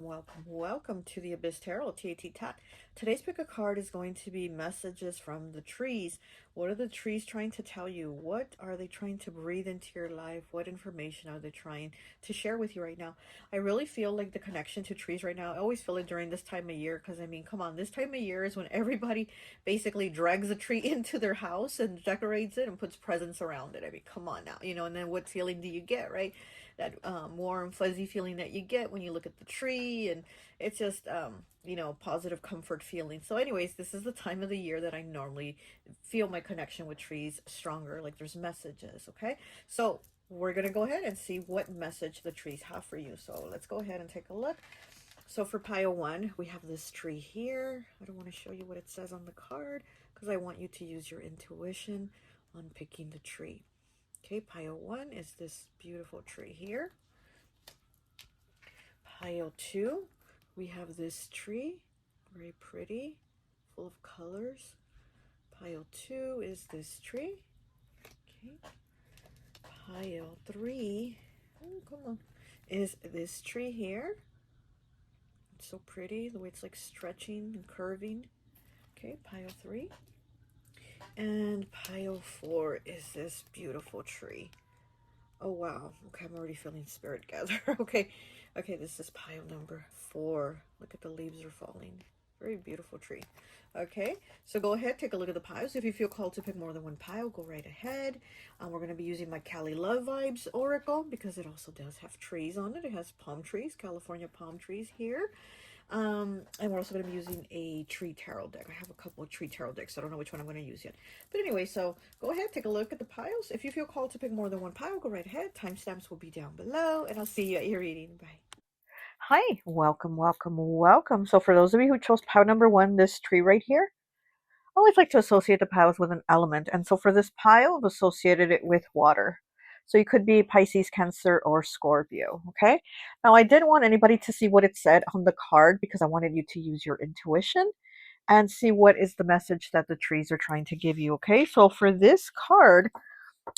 welcome to the Abyss Tarot, T.A.T. Today's pick a card is going to be messages from the trees. What are the trees trying to tell you? What are they trying to breathe into your life? What information are they trying to share with you right now? I really feel like the connection to trees right now. I always feel it during this time of year because, I mean, come on, this time of year is when everybody basically drags a tree into their house and decorates it and puts presents around it. I mean, come on now, and then what feeling do you get, right? That warm, fuzzy feeling that you get when you look at the tree, and it's just positive comfort feeling. So anyways, this is the time of the year that I normally feel my connection with trees stronger, like there's messages. Okay, so we're gonna go ahead and see what message the trees have for you. So let's go ahead and take a look. So for pile 1, we have this tree here. I don't want to show you what it says on the card because I want you to use your intuition on picking the tree. Okay, pile 1 is this beautiful tree here. Pile 2, we have this tree, very pretty, full of colors. Pile 2 is this tree. Okay. Pile 3, oh, come on, is this tree here. It's so pretty, the way it's like stretching and curving. Okay, pile 3. And pile 4 is this beautiful tree. Oh, wow. Okay, I'm already feeling spirit gather. Okay, this is pile number 4. Look at the leaves are falling. Very beautiful tree. Okay, so go ahead, take a look at the piles. If you feel called to pick more than one pile, go right ahead. We're going to be using my Cali Love Vibes Oracle because it also does have trees on it. It has palm trees, California palm trees here. And we're also going to be using a tree tarot deck. I have a couple of tree tarot decks. So I don't know which one I'm going to use yet. But anyway, so go ahead, take a look at the piles. If you feel called to pick more than one pile, go right ahead. Timestamps will be down below. And I'll see you at your reading. Bye. Hi, welcome. So for those of you who chose pile number 1, this tree right here, I always like to associate the piles with an element. And so for this pile, I've associated it with water. So you could be Pisces, Cancer, or Scorpio, okay? Now, I didn't want anybody to see what it said on the card because I wanted you to use your intuition and see what is the message that the trees are trying to give you, okay? So for this card,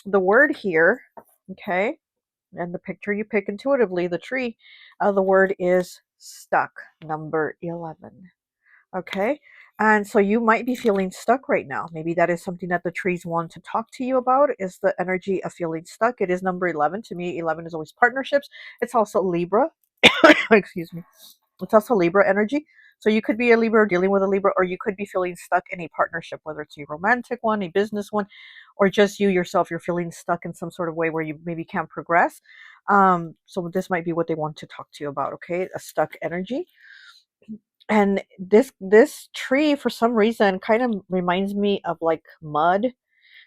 the word here, okay, and the picture you pick intuitively, the tree, the word is stuck, number 11. Okay. And so you might be feeling stuck right now. Maybe that is something that the trees want to talk to you about, is the energy of feeling stuck. It is number 11. To me, 11 is always partnerships. It's also Libra. Excuse me. It's also Libra energy. So you could be a Libra or dealing with a Libra, or you could be feeling stuck in a partnership, whether it's a romantic one, a business one, or just you yourself. You're feeling stuck in some sort of way where you maybe can't progress. So this might be what they want to talk to you about. Okay. A stuck energy. And this tree for some reason kind of reminds me of like mud.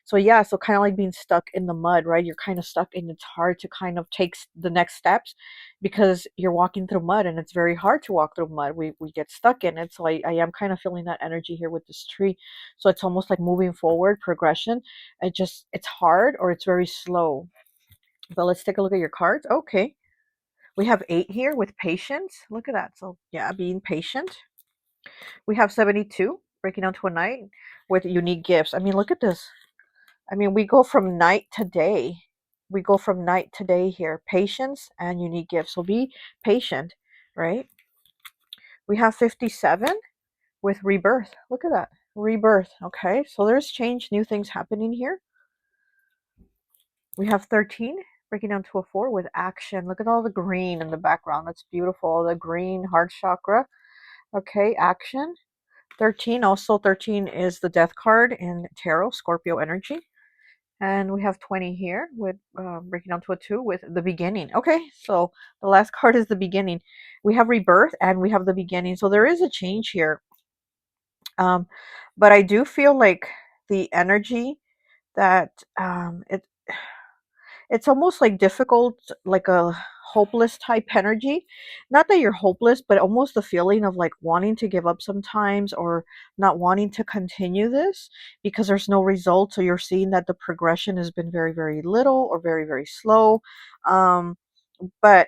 So yeah, so kind of like being stuck in the mud, right? You're kind of stuck and it's hard to kind of take the next steps because you're walking through mud and it's very hard to walk through mud. We get stuck in it. So I am kind of feeling that energy here with this tree. So it's almost like moving forward, progression. It's hard or it's very slow. But let's take a look at your cards. Okay. We have 8 here with patience. Look at that. So yeah, being patient. We have 72, breaking down to a night with unique gifts. I mean, look at this. I mean, we go from night to day. We go from night to day here. Patience and unique gifts. So be patient, right? We have 57 with rebirth. Look at that. Rebirth. Okay. So there's change, new things happening here. We have 13, breaking down to a 4 with action. Look at all the green in the background. That's beautiful. The green heart chakra. Okay. Action. 13, also 13 is the death card in tarot, Scorpio energy. And we have 20 here with breaking down to a 2 with the beginning. Okay, so the last card is the beginning. We have rebirth and we have the beginning. So there is a change here. But I do feel like the energy that it's almost like difficult, like a hopeless type energy. Not that you're hopeless, but almost the feeling of like wanting to give up sometimes or not wanting to continue this because there's no result. So you're seeing that the progression has been very, very little or very, very slow. But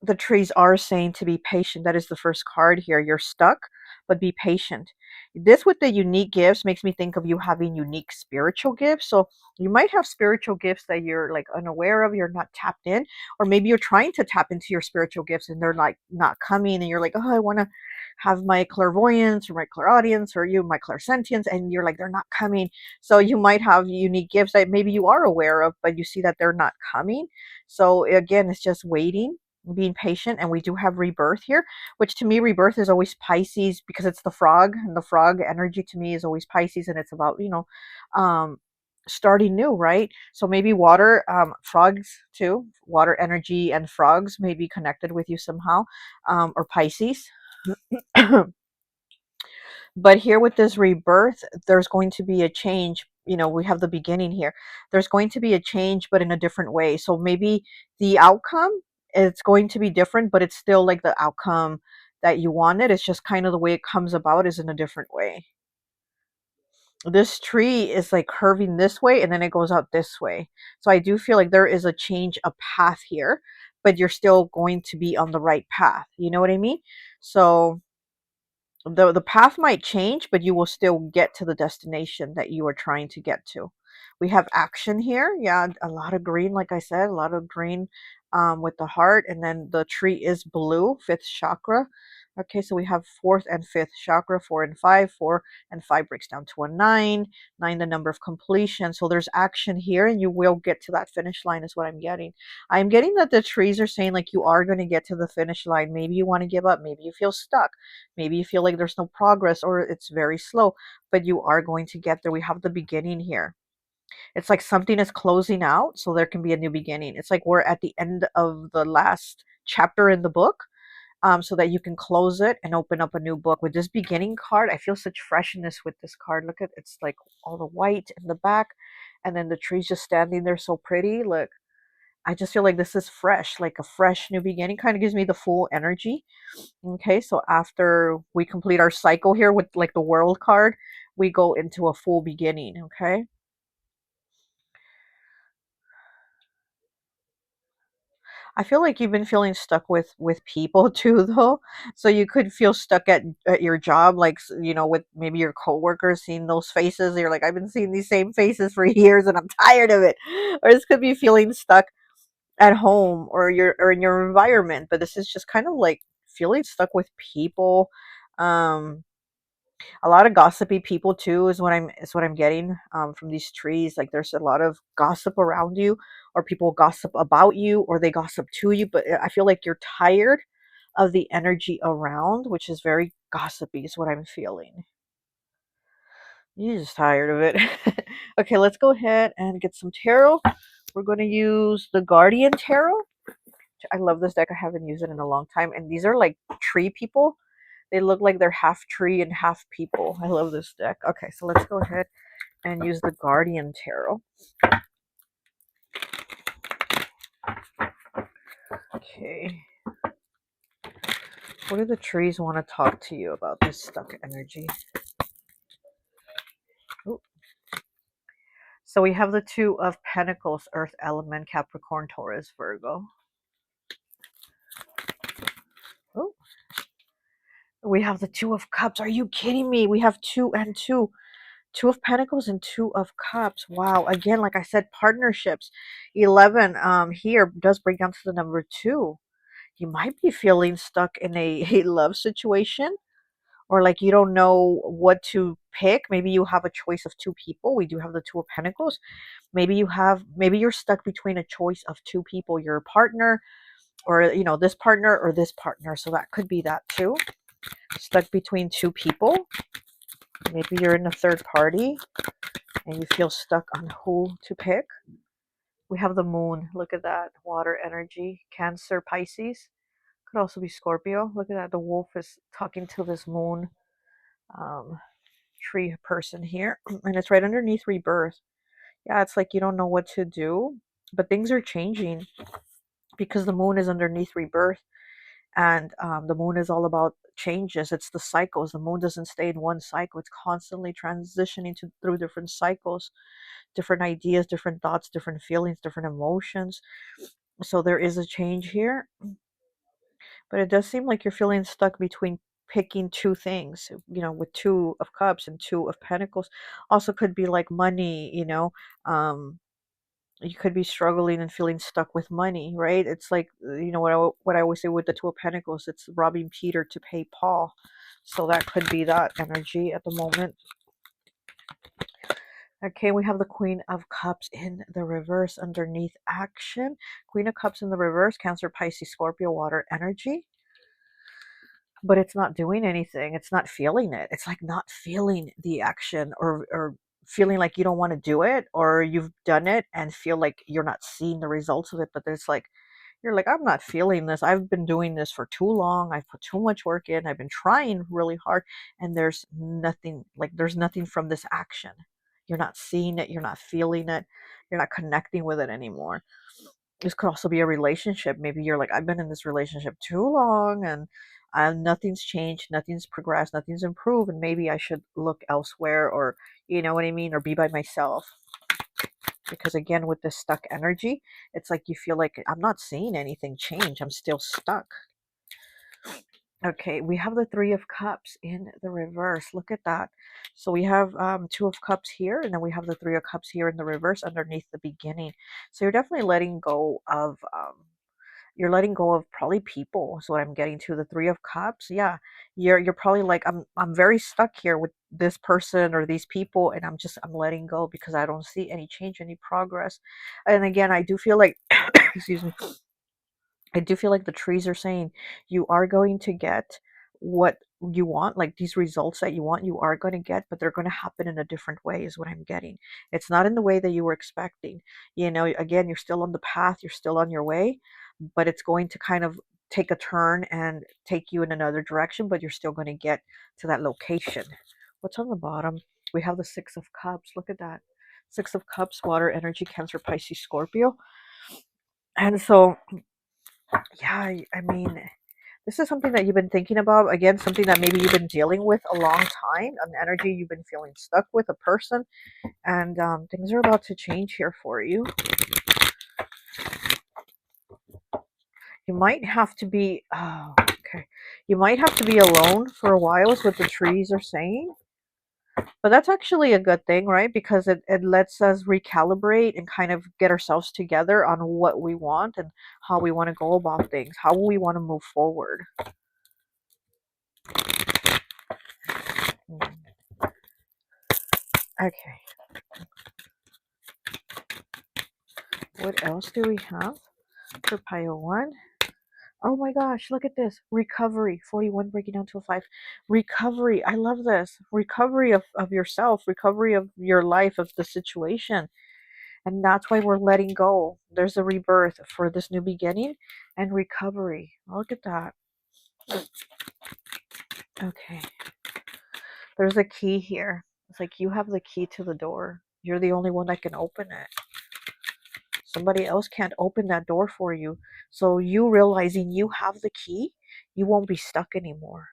the trees are saying to be patient. That is the first card here. You're stuck, but be patient. This with the unique gifts makes me think of you having unique spiritual gifts. So you might have spiritual gifts that you're like unaware of, you're not tapped in, or maybe you're trying to tap into your spiritual gifts and they're like not coming, and you're like, oh, I want to have my clairvoyance or my clairaudience or you my clairsentience, and you're like they're not coming. So you might have unique gifts that maybe you are aware of, but you see that they're not coming. So again, it's just waiting, being patient. And we do have rebirth here, which to me rebirth is always Pisces because it's the frog, and the frog energy to me is always Pisces, and it's about, um starting new, right? So maybe water, frogs too, water energy and frogs may be connected with you somehow, or Pisces. But here with this rebirth, there's going to be a change. We have the beginning here. There's going to be a change, but in a different way. So maybe the outcome, it's going to be different, but it's still like the outcome that you wanted. It's just kind of the way it comes about is in a different way. This tree is like curving this way and then it goes out this way. So I do feel like there is a change, a path here, but you're still going to be on the right path. You know what I mean? So the path might change, but you will still get to the destination that you are trying to get to. We have action here. Yeah, a lot of green, like I said, a lot of green, with the heart. And then the tree is blue, fifth chakra. Okay, so we have fourth and fifth chakra, 4 and 5. 4 and 5 breaks down to a 9. 9, the number of completion. So there's action here, and you will get to that finish line, is what I'm getting. I'm getting that the trees are saying like you are going to get to the finish line. Maybe you want to give up. Maybe you feel stuck. Maybe you feel like there's no progress or it's very slow, but you are going to get there. We have the beginning here. It's like something is closing out, so there can be a new beginning. It's like we're at the end of the last chapter in the book, so that you can close it and open up a new book. With this beginning card, I feel such freshness with this card. Look at it's like all the white in the back, and then the trees just standing there so pretty. Look, I just feel like this is fresh, like a fresh new beginning. Kind of gives me the full energy. Okay, so after we complete our cycle here with like the world card, we go into a full beginning. Okay, I feel like you've been feeling stuck with people too, though. So you could feel stuck at your job, like with maybe your coworkers, seeing those faces. You're like, I've been seeing these same faces for years, and I'm tired of it. Or this could be feeling stuck at home or in your environment. But this is just kind of like feeling stuck with people. Um, a lot of gossipy people too is what I'm getting, from these trees. Like there's a lot of gossip around you, or people gossip about you, or they gossip to you. But I feel like you're tired of the energy around, which is very gossipy, is what I'm feeling. You're just tired of it. Okay, let's go ahead and get some tarot. We're going to use the Guardian Tarot. I love this deck. I haven't used it in a long time. And these are like tree people. They look like they're half tree and half people. I love this deck. Okay, so let's go ahead and use the Guardian Tarot. Okay. What do the trees want to talk to you about this stuck energy? Ooh. So we have the Two of Pentacles, Earth element, Capricorn, Taurus, Virgo. Ooh. We have the Two of Cups. Are you kidding me? We have 2 and 2. 2 of Pentacles and 2 of Cups. Wow. Again, like I said, partnerships. 11 here does bring down to the number 2. You might be feeling stuck in a love situation, or like you don't know what to pick. Maybe you have a choice of 2 people. We do have the 2 of Pentacles. Maybe you're stuck between a choice of 2 people, your partner, or this partner or this partner. So that could be that too. Stuck between 2 people. Maybe you're in a third party and you feel stuck on who to pick. We have the moon. Look at that. Water energy. Cancer, Pisces. Could also be Scorpio. Look at that. The wolf is talking to this moon, um, tree person here. And it's right underneath rebirth. Yeah, it's like you don't know what to do, but things are changing because the moon is underneath rebirth. And the moon is all about changes. It's the cycles. The moon doesn't stay in one cycle. It's constantly transitioning through different cycles, different ideas, different thoughts, different feelings, different emotions. So there is a change here. But it does seem like you're feeling stuck between picking two things, with Two of Cups and Two of Pentacles. Also could be like money, um, you could be struggling and feeling stuck with money, right? It's like, what I always say with the Two of Pentacles, it's robbing Peter to pay Paul. So that could be that energy at the moment. Okay, we have the Queen of Cups in the reverse underneath action. Queen of Cups in the reverse, Cancer, Pisces, Scorpio, water energy. But it's not doing anything. It's not feeling it. It's like not feeling the action, or feeling like you don't want to do it, or you've done it and feel like you're not seeing the results of it. But it's like, you're like, I'm not feeling this. I've been doing this for too long. I've put too much work in. I've been trying really hard. And there's nothing from this action. You're not seeing it. You're not feeling it. You're not connecting with it anymore. This could also be a relationship. Maybe you're like, I've been in this relationship too long, and nothing's changed, nothing's progressed, nothing's improved, and maybe I should look elsewhere, or you know what I mean, or be by myself. Because again, with this stuck energy, it's like you feel like, I'm not seeing anything change. I'm still stuck. Okay, we have the Three of Cups in the reverse. Look at that. So we have Two of Cups here, and then we have the Three of Cups here in the reverse underneath the beginning. So you're definitely letting go of probably people. So what I'm getting to, the Three of Cups, yeah, you're probably like, I'm very stuck here with this person or these people, and I'm letting go because I don't see any change, any progress. And again, I do feel like excuse me, I do feel like the trees are saying you are going to get what you want, like these results that you want, you are going to get, but they're going to happen in a different way, is what I'm getting. It's not in the way that you were expecting. Again, you're still on the path, you're still on your way, but it's going to kind of take a turn and take you in another direction, but you're still going to get to that location. What's on the bottom? We have the Six of Cups. Look at that. Six of Cups, water energy, Cancer, Pisces, Scorpio. And so, yeah, I mean, this is something that you've been thinking about. Again, something that maybe you've been dealing with a long time, an energy you've been feeling stuck with, a person, and things are about to change here for you. You might have to be, oh, okay. You might have to be alone for a while, is what the trees are saying. But that's actually a good thing, right? Because it lets us recalibrate and kind of get ourselves together on what we want and how we want to go about things, how we want to move forward. Okay. What else do we have for pile one? Oh my gosh, look at this. Recovery. 41 breaking down to a 5. Recovery. I love this. Recovery of yourself, recovery of your life, of the situation. And that's why we're letting go. There's a rebirth for this new beginning and recovery. Look at that. Okay. There's a key here. It's like you have the key to the door. You're the only one that can open it. Somebody else can't open that door for you. So you realizing you have the key, you won't be stuck anymore.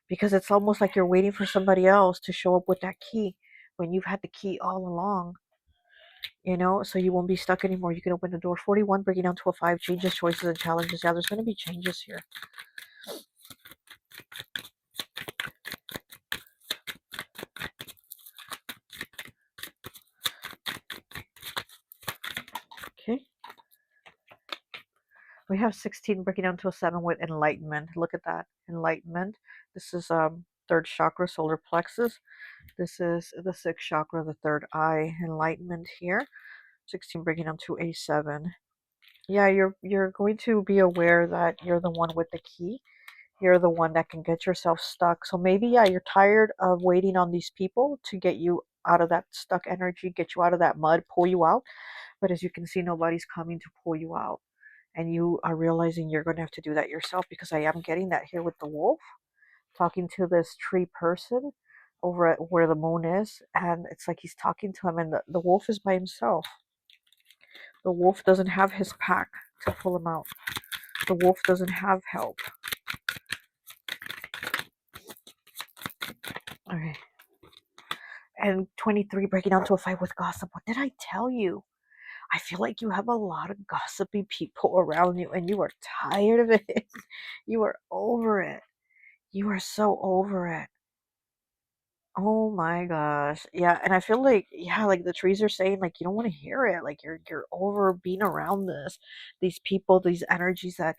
Because it's almost like you're waiting for somebody else to show up with that key when you've had the key all along. So you won't be stuck anymore. You can open the door. 41 breaking down to a 5. Changes, choices, and challenges. Yeah, there's going to be changes here. Okay. We have 16 breaking down to a 7 with enlightenment. Look at that. Enlightenment. This is third chakra, solar plexus. This is the sixth chakra, the third eye. Enlightenment here. 16 breaking down to a 7. Yeah, you're going to be aware that you're the one with the key. You're the one that can get yourself stuck. So maybe, yeah, you're tired of waiting on these people to get you out of that stuck energy, get you out of that mud, pull you out. But as you can see, nobody's coming to pull you out. And you are realizing you're going to have to do that yourself, because I am getting that here with the wolf, talking to this tree person over at where the moon is. And it's like he's talking to him, and the wolf is by himself. The wolf doesn't have his pack to pull him out. The wolf doesn't have help. Okay. And 23 breaking down to a 5 with gossip. What did I tell you? I feel like you have a lot of gossipy people around you and you are tired of it. You are over it. You are so over it. Oh my gosh. Yeah, and I feel like yeah, like the trees are saying like you don't want to hear it. Like you're over being around these people, these energies that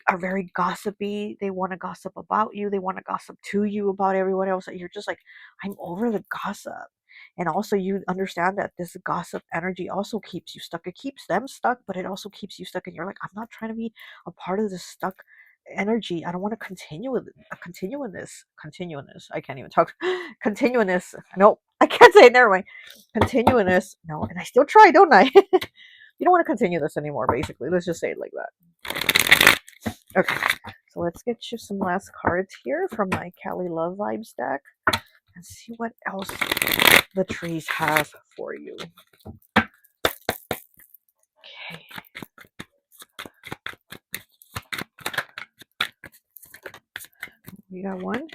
are very gossipy. They want to gossip about you. They want to gossip to you about everyone else. And you're just like, I'm over the gossip. And also you understand that this gossip energy also keeps you stuck. It keeps them stuck, but it also keeps you stuck. And you're like, I'm not trying to be a part of this stuck energy. I don't want to continue in this. I can't even talk. Continue in this. No, I can't say it. Never mind. Continue in this. No, and I still try, don't I? You don't want to continue this anymore, basically. Let's just say it like that. Okay, so let's get you some last cards here from my Cali Love Vibes deck and see what else the trees have for you. Okay. You got one?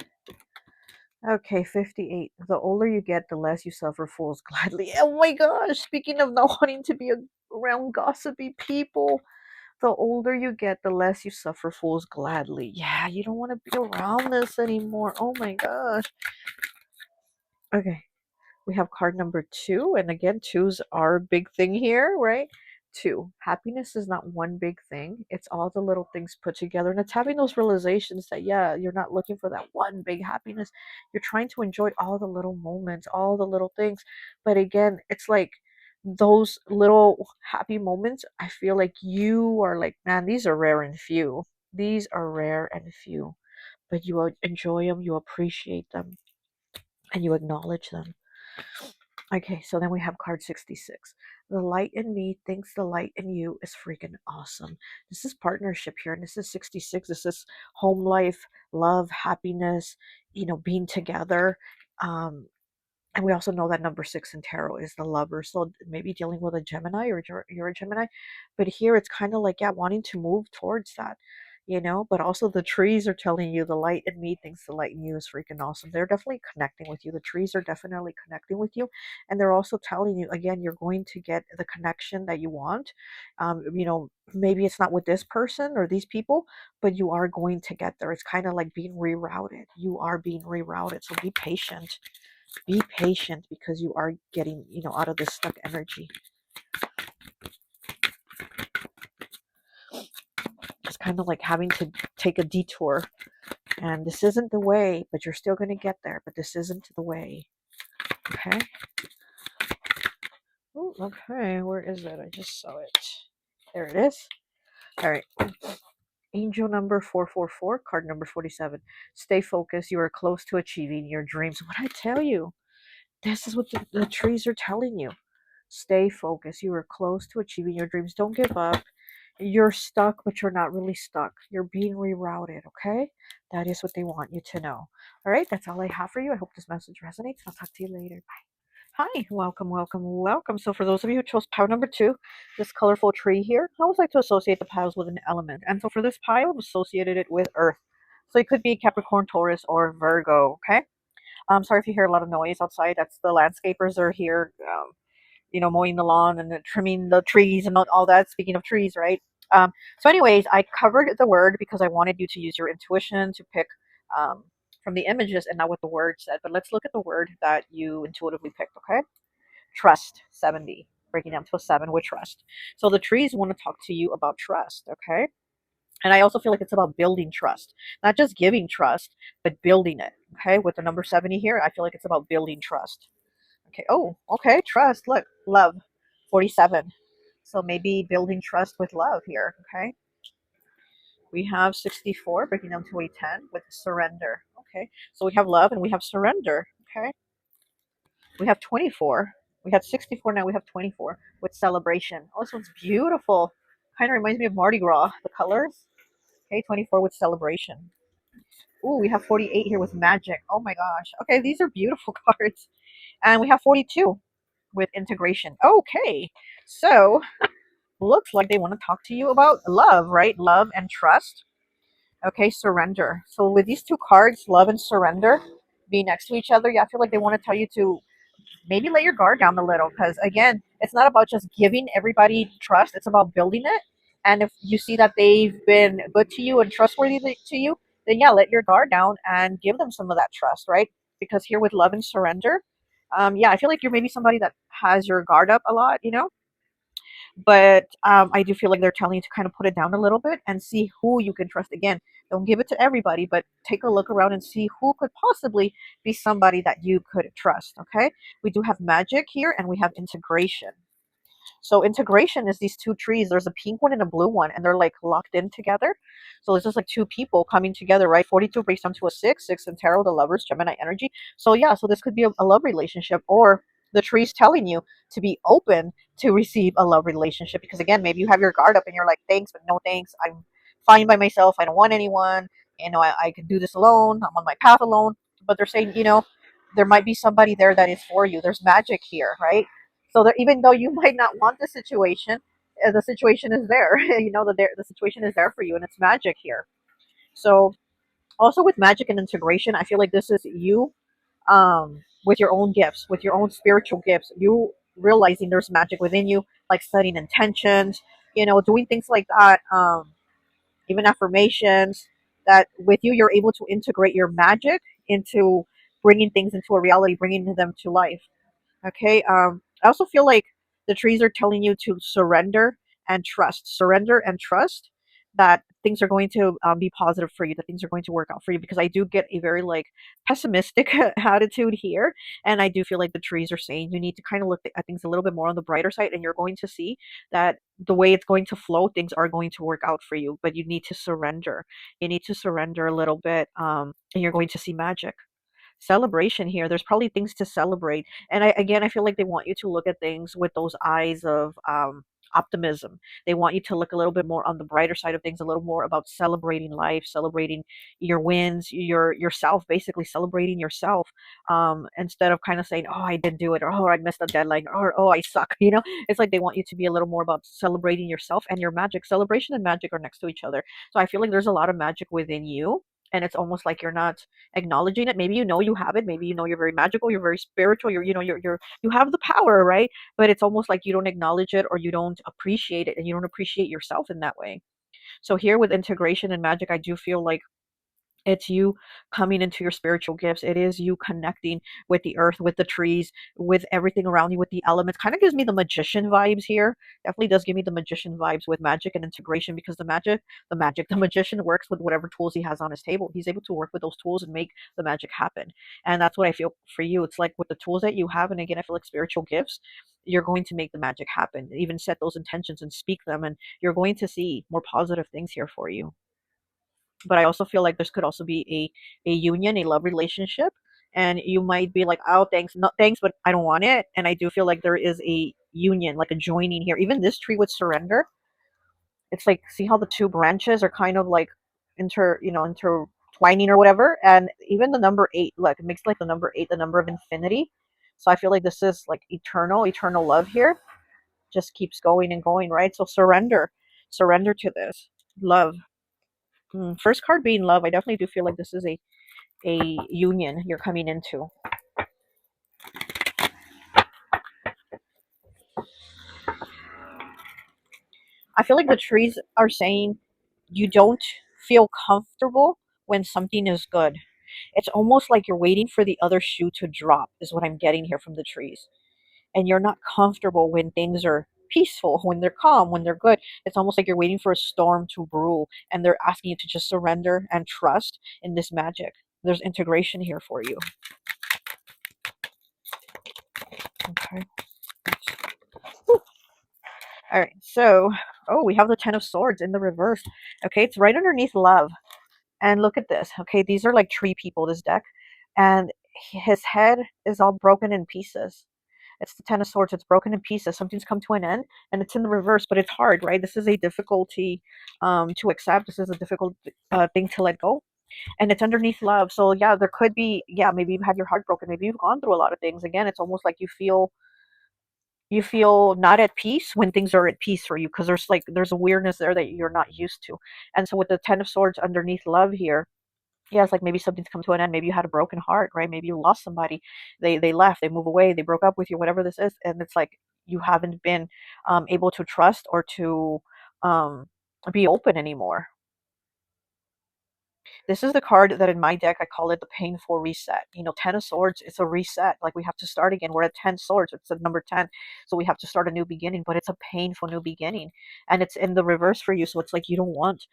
Okay, 58. The older you get, the less you suffer fools gladly. Oh my gosh, speaking of not wanting to be around gossipy people, the older you get, the less you suffer fools gladly. Yeah, you don't want to be around this anymore. Oh my gosh. Okay, we have card number 2. And again, twos are a big thing here, right? 2. Happiness is not one big thing. It's all the little things put together. And it's having those realizations that, yeah, you're not looking for that one big happiness. You're trying to enjoy all the little moments, all the little things. But again, it's like those little happy moments, I feel like you are like, man, these are rare and few. These are rare and few. But you enjoy them, you appreciate them, and you acknowledge them. Okay, so then we have card 66. The light in me thinks the light in you is freaking awesome. This is partnership here, and this is 66. This is home life, love, happiness, being together. And we also know that number 6 in tarot is the lover. So maybe dealing with a Gemini, or you're a Gemini. But here it's kind of like, yeah, wanting to move towards that. But also the trees are telling you the light in me thinks the light in you is freaking awesome. They're definitely connecting with you. The trees are definitely connecting with you. And they're also telling you, again, you're going to get the connection that you want. Maybe it's not with this person or these people, but you are going to get there. It's kind of like being rerouted. You are being rerouted. So be patient. Be patient because you are getting, out of this stuck energy. It's kind of like having to take a detour. And this isn't the way, but you're still going to get there. But this isn't the way. Okay? Oh, okay. Where is it? I just saw it. There it is. All right. Angel number 444, card number 47. Stay focused. You are close to achieving your dreams. What I tell you, this is what the trees are telling you. Stay focused. You are close to achieving your dreams. Don't give up. You're stuck, but you're not really stuck. You're being rerouted, okay? That is what they want you to know. All right, that's all I have for you. I hope this message resonates. I'll talk to you later. Bye. Hi, welcome, welcome, welcome. So for those of you who chose pile number 2, this colorful tree here, I always like to associate the piles with an element. And so for this pile, I've associated it with Earth. So it could be Capricorn, Taurus, or Virgo, okay? I'm sorry if you hear a lot of noise outside. That's the landscapers are here. Mowing the lawn and trimming the trees and all that. Speaking of trees, right? So, anyways, I covered the word because I wanted you to use your intuition to pick from the images and not what the word said. But let's look at the word that you intuitively picked, okay? Trust, 70. Breaking down to a 7 with trust. So, the trees want to talk to you about trust, okay? And I also feel like it's about building trust, not just giving trust, but building it, okay? With the number 70 here, I feel like it's about building trust. Okay. Oh, okay. Trust. Look, love. 47. So maybe building trust with love here. Okay. We have 64, breaking down to a 10 with surrender. Okay. So we have love and we have surrender. Okay. We have 24. We had 64. Now we have 24 with celebration. Oh, this one's beautiful. Kind of reminds me of Mardi Gras, the colors. Okay. 24 with celebration. Ooh, we have 48 here with magic. Oh my gosh. Okay. These are beautiful cards. And we have 42 with integration. Okay, so looks like they want to talk to you about love, right? Love and trust. Okay, surrender. So with these two cards, love and surrender, be next to each other, yeah, I feel like they want to tell you to maybe let your guard down a little, because again, it's not about just giving everybody trust, it's about building it. And if you see that they've been good to you and trustworthy to you, then yeah, let your guard down and give them some of that trust, right? Because here with love and surrender, yeah, I feel like you're maybe somebody that has your guard up a lot, but I do feel like they're telling you to kind of put it down a little bit and see who you can trust. Again, don't give it to everybody, but take a look around and see who could possibly be somebody that you could trust. Okay, we do have magic here, and we have integration. So integration is these two trees. There's a pink one and a blue one, and they're like locked in together. So it's just like two people coming together, right? 42 breaks down to a six, six in tarot, the lovers, Gemini energy. So yeah, so this could be a love relationship, or the tree's telling you to be open to receive a love relationship. Because again, maybe you have your guard up and you're like, thanks, but no thanks. I'm fine by myself. I don't want anyone. I can do this alone. I'm on my path alone. But they're saying, there might be somebody there that is for you. There's magic here, right? So that even though you might not want the situation is there. The situation is there for you, and it's magic here. So also with magic and integration, I feel like this is you, with your own gifts, with your own spiritual gifts. You realizing there's magic within you, like setting intentions, doing things like that. Even affirmations. That with you, you're able to integrate your magic into bringing things into a reality, bringing them to life. Okay. I also feel like the trees are telling you to surrender and trust that things are going to be positive for you, that things are going to work out for you. Because I do get a very like pessimistic attitude here, and I do feel like the trees are saying you need to kind of look at things a little bit more on the brighter side, and you're going to see that the way it's going to flow, things are going to work out for you. But you need to surrender. You need to surrender a little bit, and you're going to see magic celebration here. There's probably things to celebrate. And I feel like they want you to look at things with those eyes of optimism. They want you to look a little bit more on the brighter side of things, a little more about celebrating life, celebrating your wins, yourself, basically celebrating yourself, instead of kind of saying, oh, I didn't do it, or oh, I missed a deadline, or oh, I suck. It's like they want you to be a little more about celebrating yourself and your magic. Celebration and magic are next to each other. So I feel like there's a lot of magic within you, and it's almost like you're not acknowledging it. Maybe you have it. Maybe you're very magical, you're very spiritual, you have the power, right? But it's almost like you don't acknowledge it, or you don't appreciate it, and you don't appreciate yourself in that way. So here with integration and magic, I do feel like it's you coming into your spiritual gifts. It is you connecting with the earth, with the trees, with everything around you, with the elements. Kind of gives me the magician vibes here. Definitely does give me the magician vibes with magic and integration, because the magician works with whatever tools he has on his table. He's able to work with those tools and make the magic happen. And that's what I feel for you. It's like with the tools that you have, and again, I feel like spiritual gifts, you're going to make the magic happen. Even set those intentions and speak them, and you're going to see more positive things here for you. But I also feel like this could also be a union, a love relationship, and you might be like, oh, thanks, no thanks, but I don't want it. And I do feel like there is a union, like a joining here. Even this tree with surrender, it's like, see how the two branches are kind of like intertwining or whatever. And even the number eight, like it makes like the number eight the number of infinity. So I feel like this is like eternal love here. Just keeps going and going, right? So surrender to this love. First card being love. I definitely do feel like this is a union you're coming into. I feel like the trees are saying you don't feel comfortable when something is good. It's almost like you're waiting for the other shoe to drop, is what I'm getting here from the trees. And you're not comfortable when things are peaceful, when they're calm, when they're good. It's almost like you're waiting for a storm to brew, and they're asking you to just surrender and trust in this magic. There's integration here for you. Okay. All right. So, oh, we have the Ten of Swords in the reverse. Okay, it's right underneath love. And look at this. Okay, these are like tree people, this deck. And his head is all broken in pieces. It's the Ten of Swords. It's broken in pieces. Something's come to an end, and it's in the reverse, but it's hard, right? This is a difficulty to accept. This is a difficult thing to let go. And it's underneath love. So, yeah, there could be, yeah, maybe you've had your heart broken. Maybe you've gone through a lot of things. Again, it's almost like you feel not at peace when things are at peace for you, because there's a weirdness there that you're not used to. And so with the Ten of Swords underneath love here, Yeah, it's like maybe something's come to an end. Maybe you had a broken heart, right? Maybe you lost somebody. They left, they move away, they broke up with you, whatever this is, and it's like you haven't been able to trust or to um, be open anymore. This is the card that in my deck I call it the painful reset. You know, 10 of Swords, it's a reset. Like we have to start again. We're at 10 Swords, it's at number 10. So we have to start a new beginning, but it's a painful new beginning. And it's in the reverse for you. So it's like you don't want,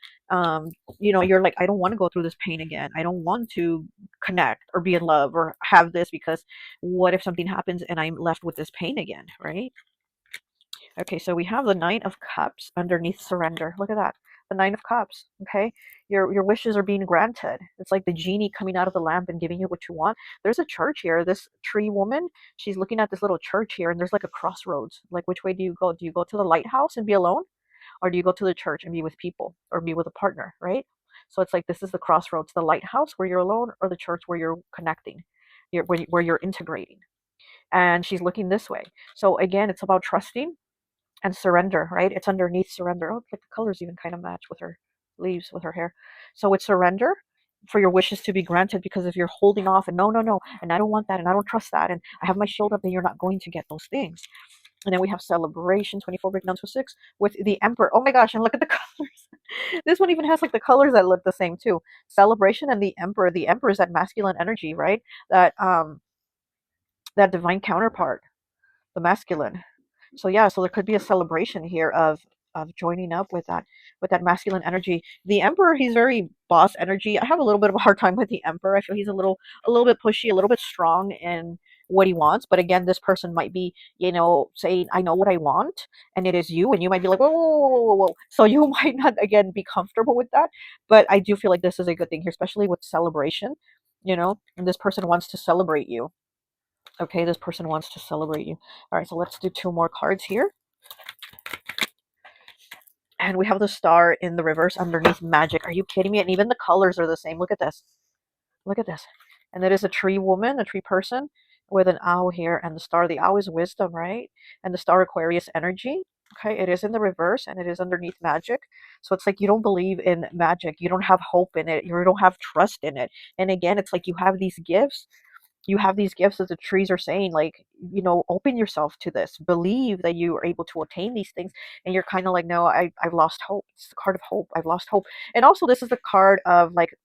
you're like, I don't want to go through this pain again. I don't want to connect or be in love or have this because what if something happens and I'm left with this pain again, right? Okay, so we have the Nine of Cups underneath surrender. Look at that. The Nine of Cups. Okay. Your wishes are being granted. It's like the genie coming out of the lamp and giving you what you want. There's a church here. This tree woman, she's looking at this little church here, and there's like a crossroads. Like, which way do you go? Do you go to the lighthouse and be alone? Or do you go to the church and be with people or be with a partner, right? So it's like this is the crossroads, the lighthouse where you're alone, or the church where you're connecting, where you're integrating. And she's looking this way. So again, it's about trusting and surrender, right? It's underneath surrender. Oh, like the colors even kind of match with her leaves, with her hair. So it's surrender for your wishes to be granted, because if you're holding off and no, no, no, and I don't want that and I don't trust that and I have my shield up, then you're not going to get those things. And then we have celebration, 24 breakdown to 6 with the emperor. Oh my gosh, and look at the colors. This one even has like the colors that look the same too. Celebration and the emperor. The emperor is that masculine energy, right? That divine counterpart, the masculine. So yeah, so there could be a celebration here of joining up with that masculine energy. The emperor, he's very boss energy. I have a little bit of a hard time with the emperor. I feel he's a little bit pushy, a little bit strong in what he wants. But again, this person might be, saying, I know what I want, and it is you, and you might be like, whoa, whoa, whoa, whoa, whoa. So you might not again be comfortable with that. But I do feel like this is a good thing here, especially with celebration, and this person wants to celebrate you. Okay, this person wants to celebrate you. All right, so let's do two more cards here. And we have the star in the reverse underneath magic. Are you kidding me? And even the colors are the same. Look at this. Look at this. And it is a tree woman, a tree person with an owl here. And the star, the owl is wisdom, right? And the star, Aquarius energy. Okay, it is in the reverse and it is underneath magic. So it's like you don't believe in magic. You don't have hope in it. You don't have trust in it. And again, it's like you have these gifts, as the trees are saying, like, open yourself to this, believe that you are able to attain these things. And you're kind of like, no, I've lost hope. It's the card of hope. I've lost hope. And also this is the card of like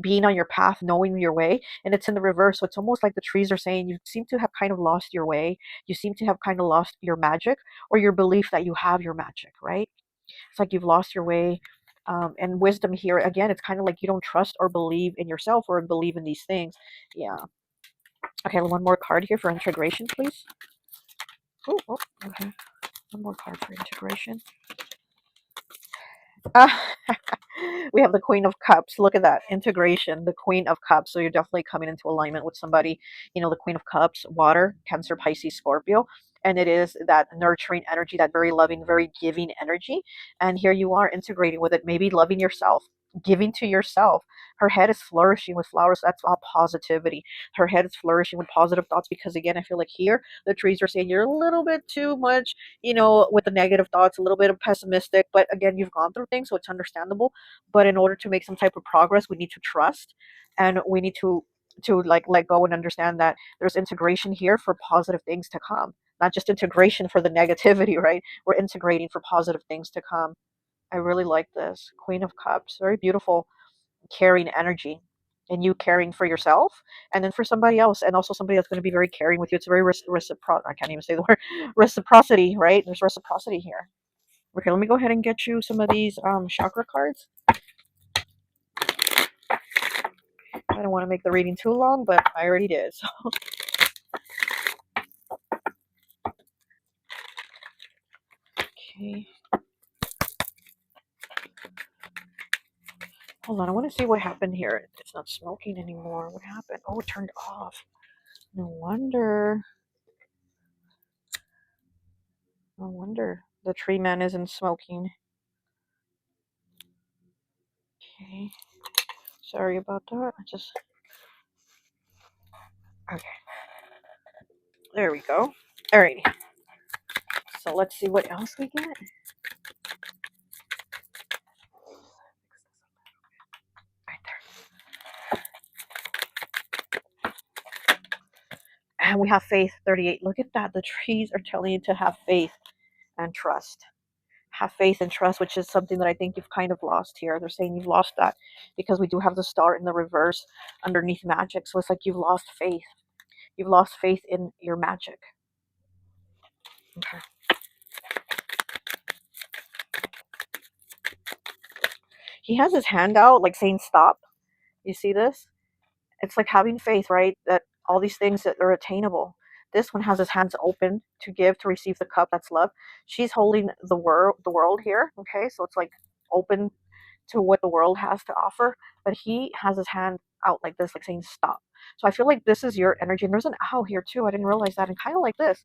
being on your path, knowing your way, and it's in the reverse. So it's almost like the trees are saying you seem to have kind of lost your way. You seem to have kind of lost your magic, or your belief that you have your magic, right? It's like you've lost your way. And wisdom here again, it's kind of like you don't trust or believe in yourself or believe in these things. Yeah. Okay, one more card here for integration, please. Oh, okay. One more card for integration. Ah, we have the Queen of Cups. Look at that. Integration, the Queen of Cups. So you're definitely coming into alignment with somebody. The Queen of Cups, water, Cancer, Pisces, Scorpio. And it is that nurturing energy, that very loving, very giving energy. And here you are integrating with it, maybe loving yourself, giving to yourself. Her head is flourishing with flowers. That's all positivity. Her head is flourishing with positive thoughts, because again, I feel like here the trees are saying you're a little bit too much, with the negative thoughts, a little bit of pessimistic. But again, you've gone through things, so it's understandable. But in order to make some type of progress, we need to trust, and we need to like let go and understand that there's integration here for positive things to come, not just integration for the negativity, right? We're integrating for positive things to come. I really like this Queen of Cups. Very beautiful, caring energy. And you caring for yourself, and then for somebody else, and also somebody that's going to be very caring with you. It's very reciprocal. I can't even say the word reciprocity, right? There's reciprocity here. Okay, let me go ahead and get you some of these chakra cards. I don't want to make the reading too long, but I already did. So. Okay. Hold on, I want to see what happened here. It's not smoking anymore. What happened? Oh, it turned off. No wonder. No wonder the tree man isn't smoking. Okay. Sorry about that. Okay. There we go. Alrighty. So let's see what else we get. Right there. And we have faith, 38. Look at that. The trees are telling you to have faith and trust. Have faith and trust, which is something that I think you've kind of lost here. They're saying you've lost that because we do have the star in the reverse underneath magic. So it's like you've lost faith. You've lost faith in your magic. Okay. He has his hand out, like saying stop. You see this? It's like having faith, right? That all these things that are attainable. This one has his hands open to give, to receive the cup. That's love. She's holding the world here. Okay, so it's like open to what the world has to offer. But he has his hand out like this, like saying stop. So I feel like this is your energy. And there's an owl here too. I didn't realize that. And kind of like this.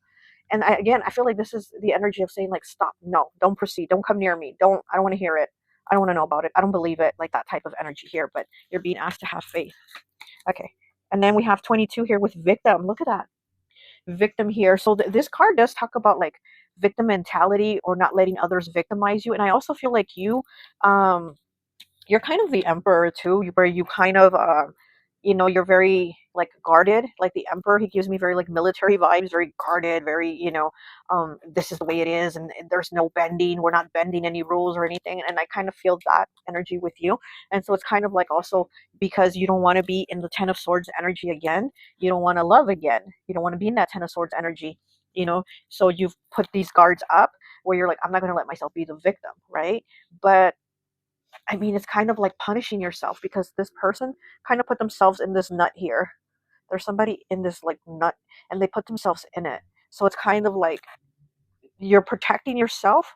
And again, I feel like this is the energy of saying like stop. No, don't proceed. Don't come near me. I don't want to hear it. I don't want to know about it. I don't believe it. Like that type of energy here. But you're being asked to have faith. Okay. And then we have 22 here with victim. Look at that. Victim here. So this card does talk about like victim mentality or not letting others victimize you. And I also feel like um, you're kind of the emperor too, where you kind of, you're very like guarded, like the emperor. He gives me very like military vibes, very guarded, very, this is the way it is, and there's no bending. We're not bending any rules or anything. And I kind of feel that energy with you. And so it's kind of like also because you don't want to be in the Ten of Swords energy again. You don't want to love again. You don't want to be in that Ten of Swords energy. So you've put these guards up where you're like, I'm not going to let myself be the victim, right? But I mean, it's kind of like punishing yourself because this person kind of put themselves in this nut here. There's somebody in this like nut and they put themselves in it. So it's kind of like you're protecting yourself,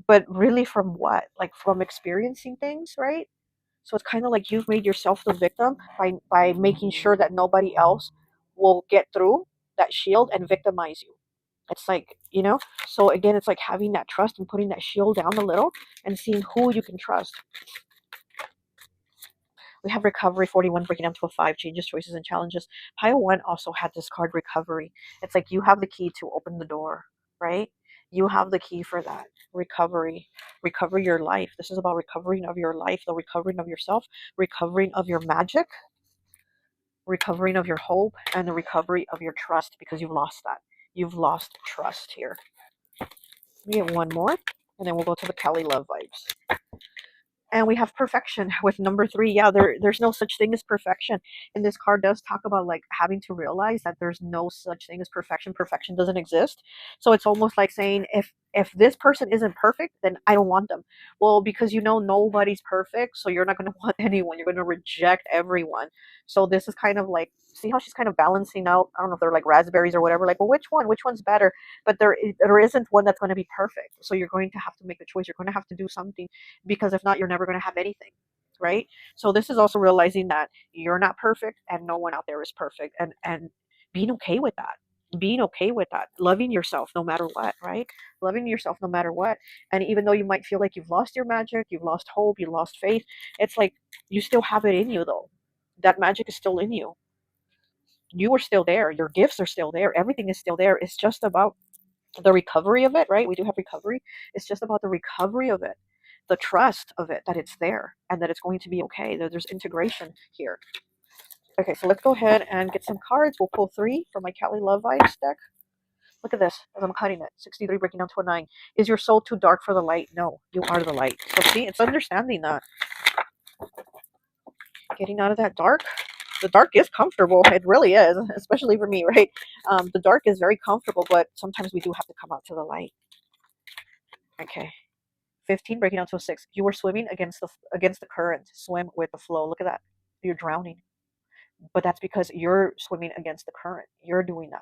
but really from what? Like from experiencing things, right? So it's kind of like you've made yourself the victim by making sure that nobody else will get through that shield and victimize you. It's like, so again, it's like having that trust and putting that shield down a little and seeing who you can trust. We have recovery, 41, breaking down to a 5, changes, choices, and challenges. Pile 1 also had this card, recovery. It's like you have the key to open the door, right? You have the key for that. Recovery. Recover your life. This is about recovering of your life, the recovering of yourself, recovering of your magic, recovering of your hope, and the recovery of your trust because you've lost that. You've lost trust here. We get one more, and then we'll go to the Cali love vibes. And we have perfection with number 3. Yeah, there's no such thing as perfection. And this card does talk about like having to realize that there's no such thing as perfection. Perfection doesn't exist. So it's almost like saying if this person isn't perfect, then I don't want them. Well, because nobody's perfect, so you're not going to want anyone. You're going to reject everyone. So this is kind of like, see how she's kind of balancing out. I don't know if they're like raspberries or whatever. Like, well, which one? Which one's better? But there isn't one that's going to be perfect. So you're going to have to make a choice. You're going to have to do something because if not, you're never going to have anything, right? So this is also realizing that you're not perfect and no one out there is perfect, and being okay with that. Being okay with that, loving yourself no matter what, right? Loving yourself no matter what. And even though you might feel like you've lost your magic, you've lost hope, you lost faith, it's like you still have it in you though. That magic is still in you. You are still there. Your gifts are still there. Everything is still there. It's just about the recovery of it, right? We do have recovery. It's just about the recovery of it, the trust of it, that it's there and that it's going to be okay, that there's integration here. Okay, so let's go ahead and get some cards. We'll pull 3 from my Cali Love Vibes deck. Look at this as I'm cutting it. 63 breaking down to a 9. Is your soul too dark for the light? No, you are the light. So see, it's understanding that. Getting out of that dark. The dark is comfortable. It really is, especially for me, right? The dark is very comfortable, but sometimes we do have to come out to the light. Okay. 15, breaking down to a 6. You are swimming against the current. Swim with the flow. Look at that. You're drowning. But that's because you're swimming against the current. You're doing that.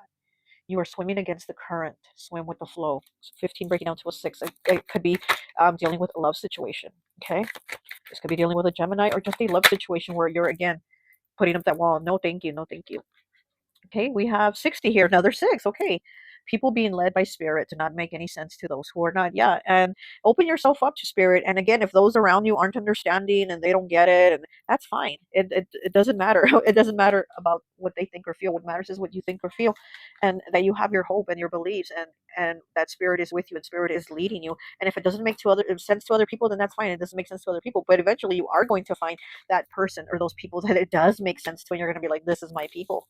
You are swimming against the current. Swim with the flow. 15, breaking down to a 6. It could be dealing with a love situation. Okay? This could be dealing with a Gemini or just a love situation where you're, again, putting up that wall. No, thank you. No, thank you. Okay, we have 60 here, another 6. Okay. People being led by spirit do not make any sense to those who are not. Yeah. And open yourself up to spirit. And again, if those around you aren't understanding and they don't get it, and that's fine. It doesn't matter. It doesn't matter about what they think or feel. What matters is what you think or feel, and that you have your hope and your beliefs, and that spirit is with you and spirit is leading you. And if it doesn't make sense to other people, then that's fine. It doesn't make sense to other people. But eventually you are going to find that person or those people that it does make sense to, and you're going to be like, this is my people.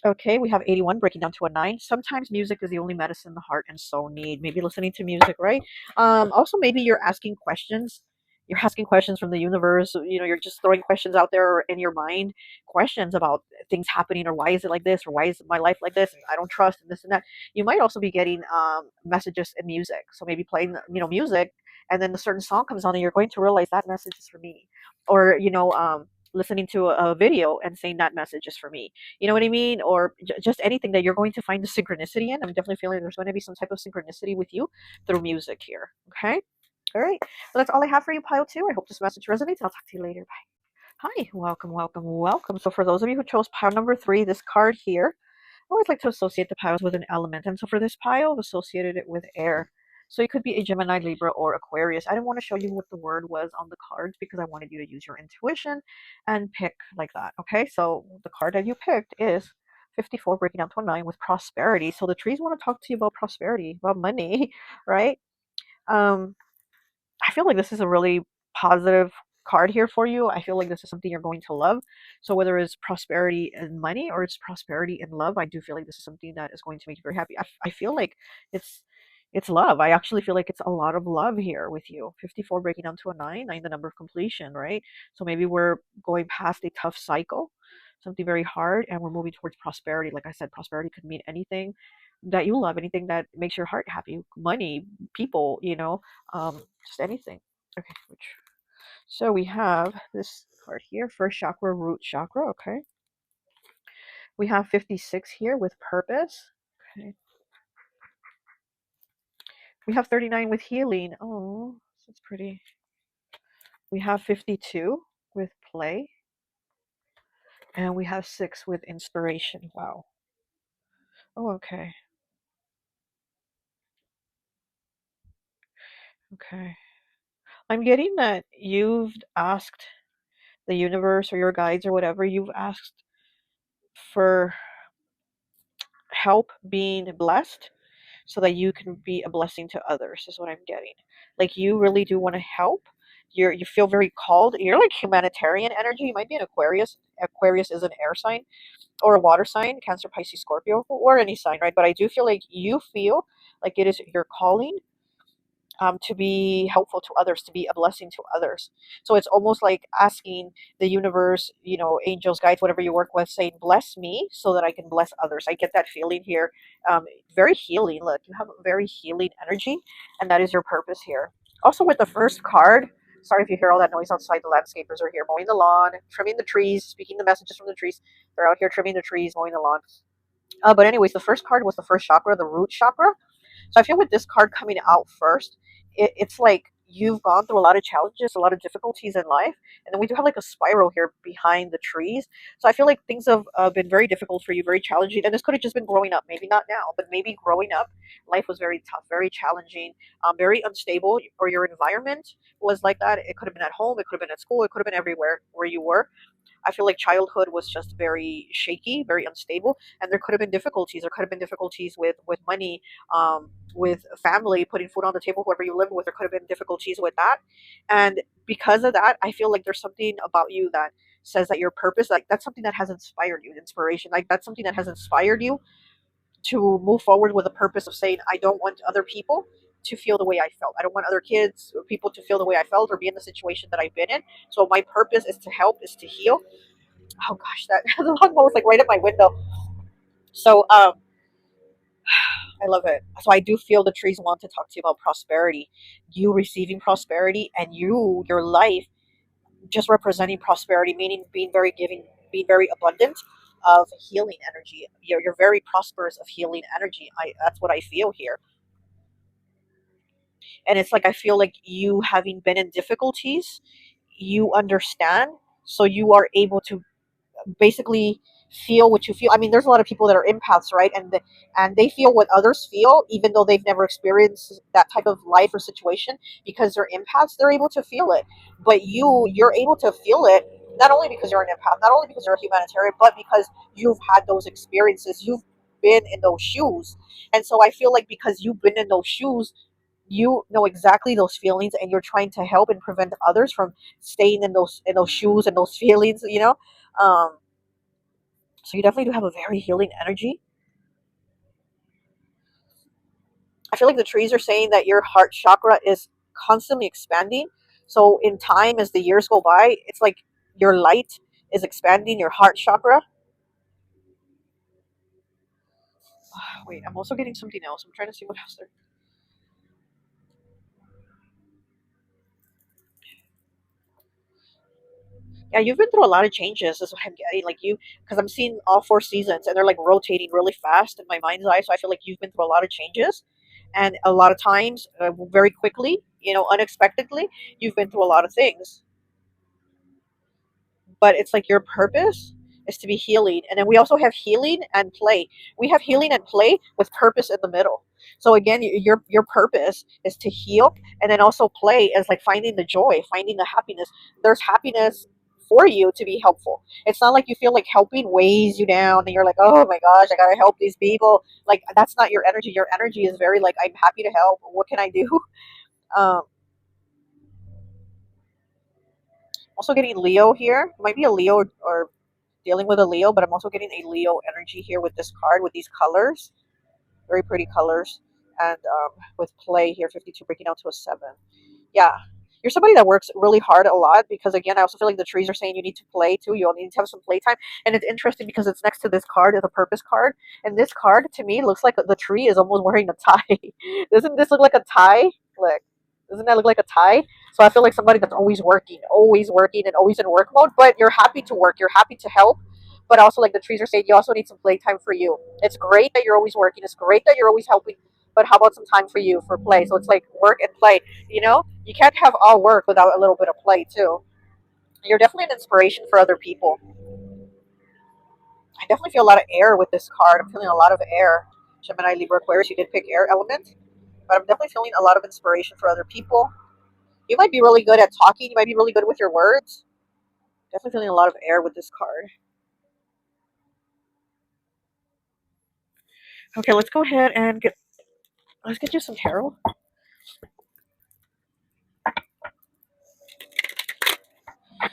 Okay, we have 81 breaking down to a 9. Sometimes music is the only medicine the heart and soul need. Maybe listening to music, right? Also, maybe you're asking questions. You're asking questions from the universe. You're just throwing questions out there in your mind, questions about things happening, or why is it like this, or why is my life like this? I don't trust, and this and that. You might also be getting messages in music. So maybe playing, music, and then a certain song comes on, and you're going to realize that message is for me. Or, listening to a video and saying that message is for me, you know what I mean? Or just anything that you're going to find the synchronicity in. I'm definitely feeling there's going to be some type of synchronicity with you through music here. Okay. All right. Well, that's all I have for you, pile two. I hope this message resonates. I'll talk to you later. Bye. Hi. Welcome, welcome, welcome. So, for those of you who chose pile number 3, this card here, I always like to associate the piles with an element. And so for this pile, I've associated it with air. So it could be a Gemini, Libra, or Aquarius. I didn't want to show you what the word was on the cards because I wanted you to use your intuition and pick like that. Okay, so the card that you picked is 54, breaking down to a 9 with prosperity. So the trees want to talk to you about prosperity, about money, right? Um, I feel like this is a really positive card here for you. I feel like this is something you're going to love. So whether it's prosperity and money or it's prosperity and love, I do feel like this is something that is going to make you very happy. I feel like it's it's love. I actually feel like it's a lot of love here with you. 54 breaking down to a 9, 9 the number of completion, right? So maybe we're going past a tough cycle, something very hard, and we're moving towards prosperity. Like I said, prosperity could mean anything that you love, anything that makes your heart happy, money, people, just anything. Okay, which so we have this card here, first chakra, root chakra. Okay, we have 56 here with purpose. Okay, we have 39 with healing. Oh, that's pretty. We have 52 with play, and we have 6 with inspiration. Wow. Oh, okay. Okay. I'm getting that you've asked the universe or your guides or whatever, you've asked for help being blessed so that you can be a blessing to others, is what I'm getting. Like you really do want to help. You feel very called. You're like humanitarian energy. You might be an Aquarius. Aquarius is an air sign or a water sign, Cancer, Pisces, Scorpio, or any sign, right? But I do feel like you feel like it is your calling to be helpful to others, to be a blessing to others. So it's almost like asking the universe, angels, guides, whatever you work with, saying, bless me so that I can bless others. I get that feeling here. Very healing. Look, you have a very healing energy, and that is your purpose here. Also, with the first card, sorry if you hear all that noise outside. The landscapers are here mowing the lawn, trimming the trees, speaking the messages from the trees. They're out here trimming the trees, mowing the lawn. But anyways, the first card was the first chakra, the root chakra. So I feel with this card coming out first, it's like you've gone through a lot of challenges, a lot of difficulties in life, and then we do have like a spiral here behind the trees. So I feel like things have been very difficult for you, very challenging, and this could have just been growing up. Maybe not now, but maybe growing up, life was very tough, very challenging, very unstable, or your environment was like that. It could have been at home, it could have been at school, it could have been everywhere where you were. I feel like childhood was just very shaky, very unstable, and there could have been difficulties. There could have been difficulties with money, with family, putting food on the table, whoever you live with. There could have been difficulties with that, and because of that, I feel like there's something about you that says that your purpose, like that's something that has inspired you, inspiration, like that's something that has inspired you to move forward with a purpose of saying, I don't want other people to feel the way I felt. I don't want other kids or people to feel the way I felt or be in the situation that I've been in. So my purpose is to help, is to heal. Oh gosh, that the lawnmower was like right at my window. So I love it. So I do feel the trees want to talk to you about prosperity, you receiving prosperity, and your life just representing prosperity, meaning being very giving, being very abundant of healing energy. You're very prosperous of healing energy. That's what I feel here. And it's like I feel like you having been in difficulties, you understand, so you are able to basically feel what you feel. I mean, there's a lot of people that are empaths, right? And they feel what others feel, even though they've never experienced that type of life or situation. Because they're empaths, they're able to feel it. But you're able to feel it not only because you're an empath, not only because you're a humanitarian, but because you've had those experiences. You've been in those shoes, and so I feel like because you've been in those shoes, you know exactly those feelings, and you're trying to help and prevent others from staying in those shoes and those feelings. Um, So you definitely do have a very healing energy. I feel like the trees are saying that your heart chakra is constantly expanding. So in time, as the years go by, it's like your light is expanding your heart chakra. Wait, I'm also getting something else. I'm trying to see what else there. Yeah, you've been through a lot of changes. Is what I'm getting. Like you, because I'm seeing all four seasons, and they're like rotating really fast in my mind's eye. So I feel like you've been through a lot of changes, and a lot of times, very quickly, unexpectedly, you've been through a lot of things. But it's like your purpose is to be healing, and then we also have healing and play. We have healing and play with purpose in the middle. So again, your purpose is to heal, and then also play as like finding the joy, finding the happiness. There's happiness for you to be helpful. It's not like you feel like helping weighs you down and you're like, oh my gosh, I gotta help these people. Like that's not your energy. Your energy is very like, I'm happy to help, what can I do. um Also getting Leo here. It might be a Leo or dealing with a Leo, but I'm also getting a Leo energy here with this card with these colors, very pretty colors, and with play here, 52 breaking down to a 7. Yeah, you're somebody that works really hard a lot because again, I also feel like the trees are saying you need to play too. You need to have some playtime, and it's interesting because it's next to this card, the purpose card, and this card to me looks like the tree is almost wearing a tie. Doesn't this look like a tie? Look, doesn't that look like a tie? So I feel like somebody that's always working, and always in work mode. But you're happy to work. You're happy to help. But also, like the trees are saying, you also need some playtime for you. It's great that you're always working. It's great that you're always helping. But how about some time for you for play? So it's like work and play. You can't have all work without a little bit of play too. You're definitely an inspiration for other people. I definitely feel a lot of air with this card. I'm feeling a lot of air. Gemini, Libra, Aquarius, you did pick air element, but I'm definitely feeling a lot of inspiration for other people. You might be really good at talking. You might be really good with your words. Definitely feeling a lot of air with this card. Okay, let's go ahead and let's get you some tarot.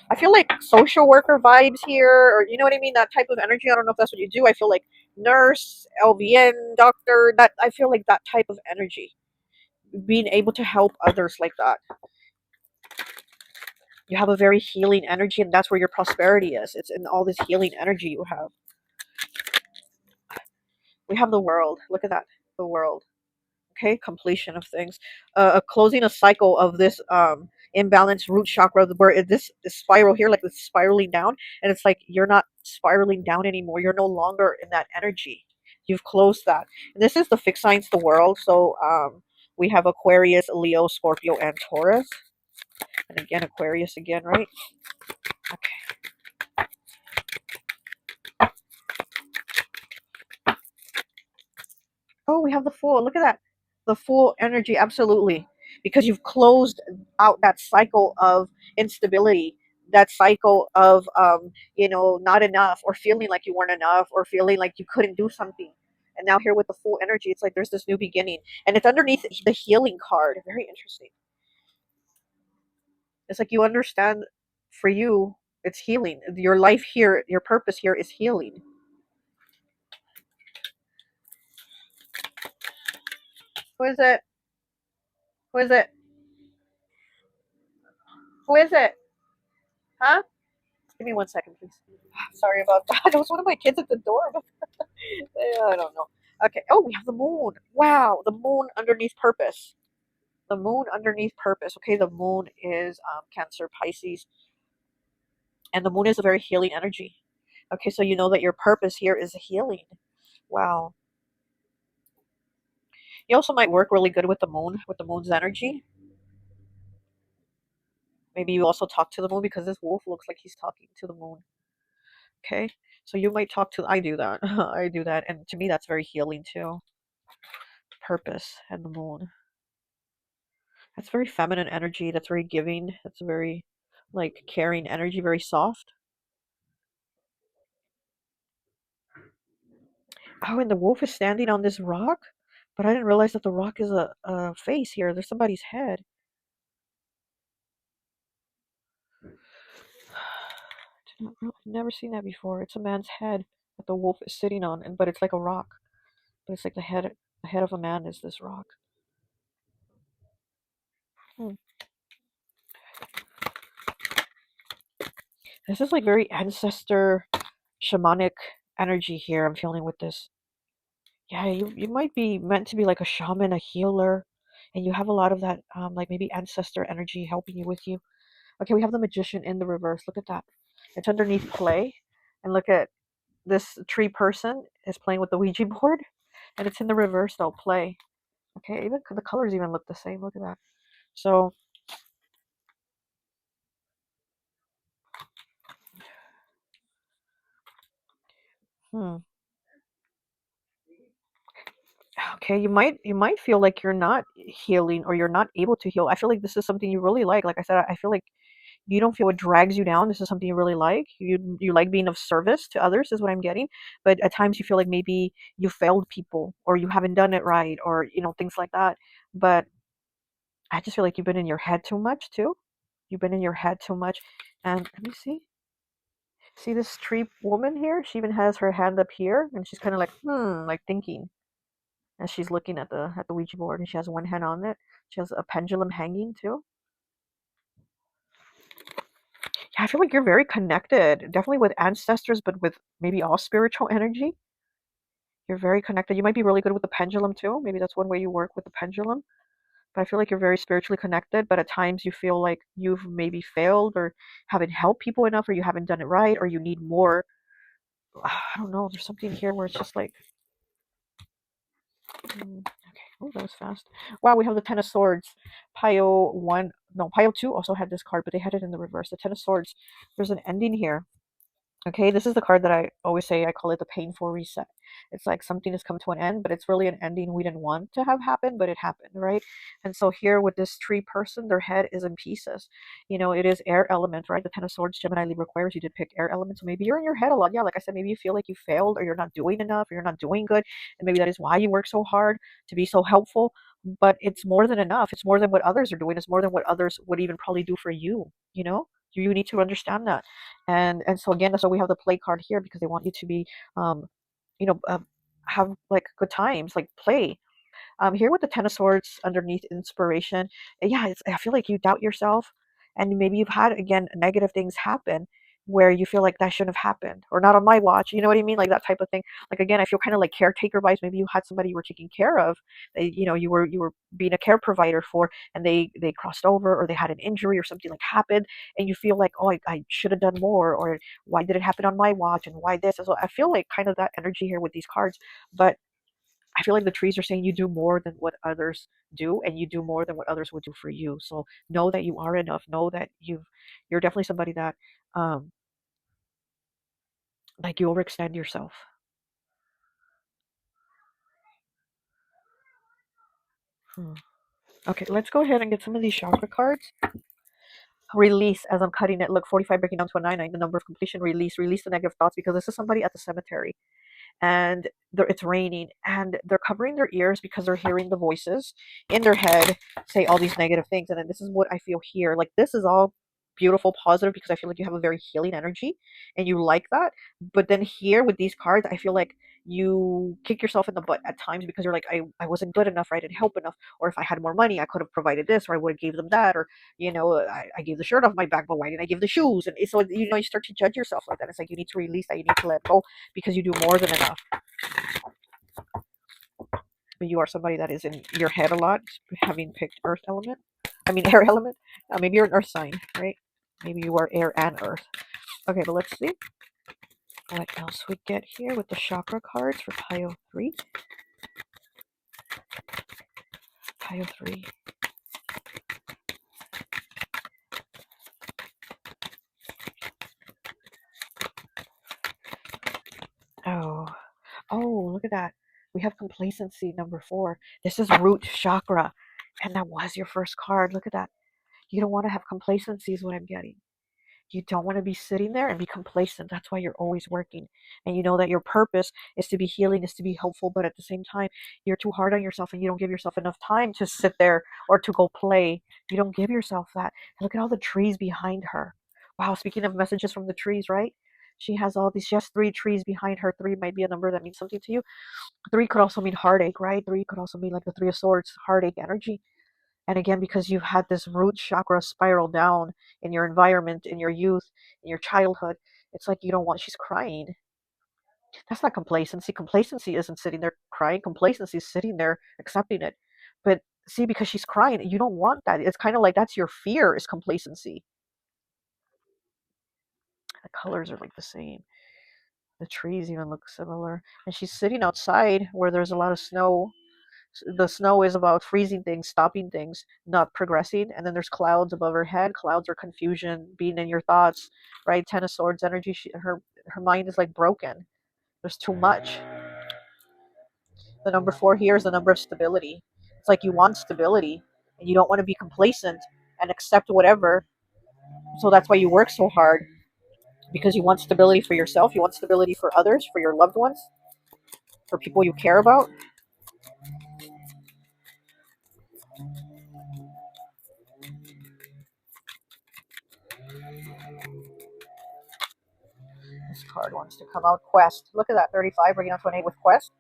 I feel like social worker vibes here, or you know what I mean, that type of energy. I don't know if that's what you do. I feel like nurse, LVN, doctor. That I feel like that type of energy, being able to help others like that. You have a very healing energy, and that's where your prosperity is. It's in all this healing energy you have. We have the world. Look at that, the world. Okay, completion of things, closing a cycle of this imbalanced root chakra where this spiral here, like it's spiraling down, and it's like you're not spiraling down anymore. You're no longer in that energy. You've closed that. And this is the fixed signs, the world. So we have Aquarius, Leo, Scorpio, and Taurus. And again, Aquarius again, right? Okay. Oh, we have the Fool. Look at that. The Fool energy, absolutely. Because you've closed out that cycle of instability, that cycle of, not enough, or feeling like you weren't enough, or feeling like you couldn't do something. And now here with the Fool energy, it's like there's this new beginning. And it's underneath the healing card. Very interesting. It's like you understand, for you, it's healing. Your life here, your purpose here is healing. Who is it? Who is it? Who is it? Huh? Give me 1 second, please. Sorry about that. It was one of my kids at the door. I don't know. Okay. Oh, we have the moon. Wow, the moon underneath purpose. The moon underneath purpose. Okay, the moon is Cancer, Pisces, and the moon is a very healing energy. Okay, so you know that your purpose here is healing. Wow. You also might work really good with the moon's energy. Maybe you also talk to the moon because this wolf looks like he's talking to the moon. Okay, so you might talk to. I do that. I do that, and to me, that's very healing too. Purpose and the moon. That's very feminine energy. That's very giving. That's very like caring energy, very soft. Oh, and the wolf is standing on this rock, but I didn't realize that the rock is a face here. There's somebody's head. I've never seen that before. It's a man's head. that the wolf is sitting on, and but it's like a rock. But it's like the head of a man is this rock. Hmm. This is like very ancestor shamanic energy here I'm feeling with this. Yeah, you might be meant to be like a shaman, a healer, and you have a lot of that like maybe ancestor energy helping you with you. Okay, we have the magician in the reverse. Look at that. It's underneath play. And look at this tree person is playing with the Ouija board. And it's in the reverse though, play. Okay, even the colors even look the same. Look at that. So, hmm. Okay, you might feel like you're not healing or you're not able to heal. I feel like this is something you really like. Like I said, I feel like you don't feel it drags you down. This is something you really like. You like being of service to others is what I'm getting. But at times you feel like maybe you failed people or you haven't done it right or things like that. But I just feel like you've been in your head too much too. You've been in your head too much. And let me see. See this tree woman here? She even has her hand up here and she's kind of like like thinking as she's looking at the Ouija board and she has one hand on it. She has a pendulum hanging too. Yeah, I feel like you're very connected, definitely with ancestors, but with maybe all spiritual energy. You're very connected. You might be really good with the pendulum too. Maybe that's one way you work with the pendulum. But I feel like you're very spiritually connected, but at times you feel like you've maybe failed or haven't helped people enough or you haven't done it right or you need more. I don't know. There's something here where it's just like, okay. Oh, that was fast. Wow, we have the Ten of Swords. Pile 1, no, Pile 2 also had this card, but they had it in the reverse. The Ten of Swords. There's an ending here. Okay, this is the card that I always say I call it the painful reset. It's like something has come to an end, but it's really an ending we didn't want to have happen, but it happened, right? And so here with this tree person, their head is in pieces. It is air element, right? The Ten of Swords, Gemini, Libra, Aquarius, you did pick air element. So maybe you're in your head a lot. Yeah, like I said, maybe you feel like you failed or you're not doing enough or you're not doing good. And maybe that is why you work so hard to be so helpful. But it's more than enough. It's more than what others are doing. It's more than what others would even probably do for you, you know? You need to understand that and so again, so we have the play card here because they want you to be um you know uh, have like good times, like play. Here with the Ten of Swords underneath inspiration, yeah, I feel like you doubt yourself, and maybe you've had again negative things happen where you feel like that shouldn't have happened or not on my watch. You know what I mean? Like that type of thing. Like again, I feel kind of like caretaker vibes. Maybe you had somebody you were taking care of, you were being a care provider for, and they crossed over or they had an injury or something like happened, and you feel like, oh, I should have done more, or why did it happen on my watch, and why this? And so I feel like kind of that energy here with these cards, but I feel like the trees are saying you do more than what others do, and you do more than what others would do for you. So know that you are enough. Know that you're definitely somebody that um like you overextend yourself. Hmm. Okay, let's go ahead and get some of these chakra cards. Release as I'm cutting it. Look, 45 breaking down to a 99, the number of completion. Release the negative thoughts because this is somebody at the cemetery and it's raining and they're covering their ears because they're hearing the voices in their head say all these negative things. And then this is what I feel here. Like this is all beautiful, positive because I feel like you have a very healing energy and you like that. But then here with these cards, I feel like you kick yourself in the butt at times because you're like, I wasn't good enough, right? I didn't help enough. Or if I had more money, I could have provided this or I would have gave them that. Or, I gave the shirt off my back, but why didn't I give the shoes? And so, you start to judge yourself like that. It's like you need to release that. You need to let go because you do more than enough. But you are somebody that is in your head a lot, having picked earth element. I mean, air element. Maybe you're an earth sign, right? Maybe you are air and earth. Okay, but let's see what else we get here with the chakra cards for pile 3. Pile 3. Oh, oh, look at that. We have complacency number 4. This is root chakra. And that was your first card. Look at that. You don't want to have complacency is what I'm getting. You don't want to be sitting there and be complacent. That's why you're always working. And you know that your purpose is to be healing, is to be helpful, but at the same time, you're too hard on yourself and you don't give yourself enough time to sit there or to go play. You don't give yourself that. And look at all the trees behind her. Wow, speaking of messages from the trees, right? She has 3 trees behind her. 3 might be a number that means something to you. 3 could also mean heartache, right? 3 could also mean like the 3 of Swords, heartache energy. And again, because you've had this root chakra spiral down in your environment, in your youth, in your childhood, it's like you don't want, she's crying. That's not complacency. Complacency isn't sitting there crying. Complacency is sitting there accepting it. But see, because she's crying, you don't want that. It's kind of like that's your fear is complacency. The colors are like the same. The trees even look similar. And she's sitting outside where there's a lot of snow. The snow is about freezing things, stopping things, not progressing. And then there's clouds above her head. Clouds are confusion, being in your thoughts, right? 10 of Swords energy. Her mind is like broken. There's too much. The number 4 here is the number of stability. It's like you want stability and you don't want to be complacent and accept whatever. So that's why you work so hard, because you want stability for yourself, you want stability for others, for your loved ones, for people you care about. This card wants to come out. Quest. Look at that. 35, bringing out to an 8 with Quest.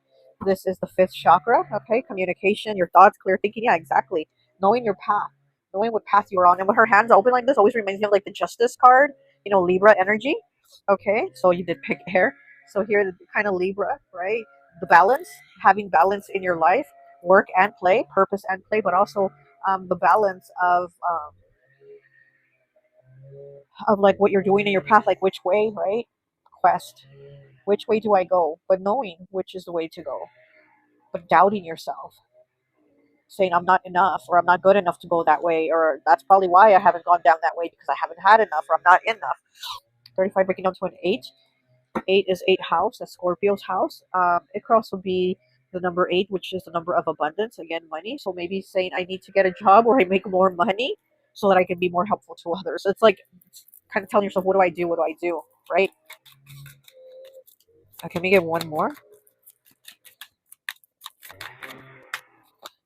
This is the 5th chakra. Okay. Communication, your thoughts, clear thinking. Yeah, exactly. Knowing your path. Knowing what path you're on. And with her hands open like this always reminds me of like the Justice card. Libra energy. Okay. So you did pick air. So here, the kind of Libra, right? The balance. Having balance in your life. Work and play. Purpose and play. But also the balance of like what you're doing in your path. Like which way, right? Quest. Which way do I go? But knowing which is the way to go. But doubting yourself, saying I'm not enough or I'm not good enough to go that way, or that's probably why I haven't gone down that way because I haven't had enough or I'm not enough. 35 breaking down to an 8. 8 is 8 house, that's Scorpio's house. It could also be the number 8, which is the number of abundance, again, money. So maybe saying I need to get a job where I make more money so that I can be more helpful to others. It's like kind of telling yourself, what do I do? What do I do? Right? Okay, let me get one more.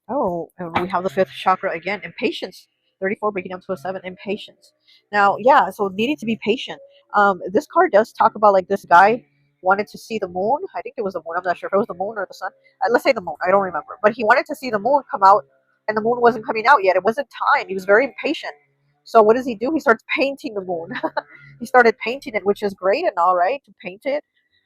Oh, and we have the 5th chakra again, impatience. 34 breaking down to a 7, impatience. Now, yeah, so needing to be patient. This card does talk about like this guy wanted to see the moon. I think it was the moon. I'm not sure if it was the moon or the sun. Let's say the moon. I don't remember. But he wanted to see the moon come out, and the moon wasn't coming out yet. It wasn't time. He was very impatient. So what does he do? He starts painting the moon. He started painting it, which is great and all right to paint it.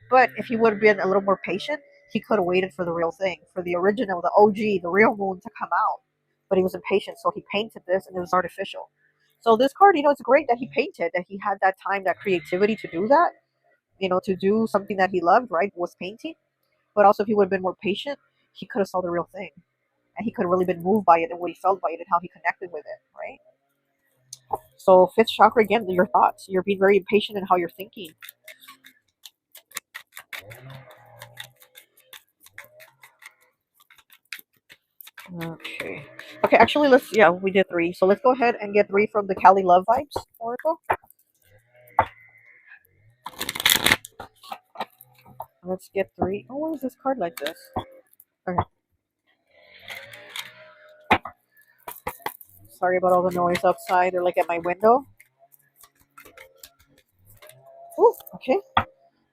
But if he would have been a little more patient, he could have waited for the real thing, for the original, the OG, the real moon to come out. But he was impatient, so he painted this and it was artificial. So this card, it's great that he painted, that he had that time, that creativity to do that, to do something that he loved, right, was painting. But also if he would have been more patient, he could have saw the real thing. And he could have really been moved by it and what he felt by it and how he connected with it, right? So 5th chakra, again, your thoughts. You're being very impatient in how you're thinking. Okay. Okay, actually, we did 3. So let's go ahead and get 3 from the Cali Love Vibes Oracle. Let's get 3. Oh, why is this card like this? Okay. Sorry about all the noise outside. They're like at my window. Ooh, okay.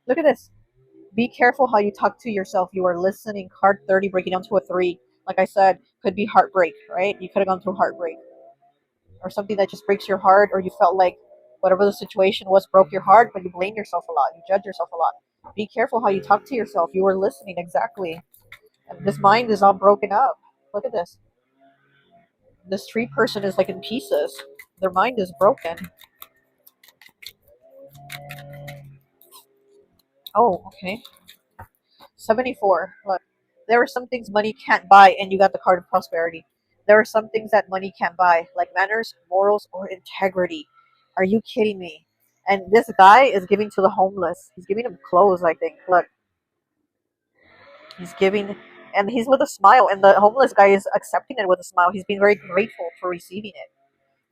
Look at this. Be careful how you talk to yourself. You are listening. Card 30 breaking down to a 3. Like I said, could be heartbreak, right? You could have gone through heartbreak. Or something that just breaks your heart, or you felt like whatever the situation was broke your heart, but you blame yourself a lot. You judge yourself a lot. Be careful how you talk to yourself. You are listening, exactly. And this mind is all broken up. Look at this. This tree person is like in pieces. Their mind is broken. Oh, okay. 74. Look, there are some things money can't buy, and you got the card of prosperity. There are some things that money can't buy, like manners, morals, or integrity. Are you kidding me? And this guy is giving to the homeless. He's giving them clothes, I think. Look, he's giving, and he's with a smile, and the homeless guy is accepting it with a smile. He's being very grateful for receiving it.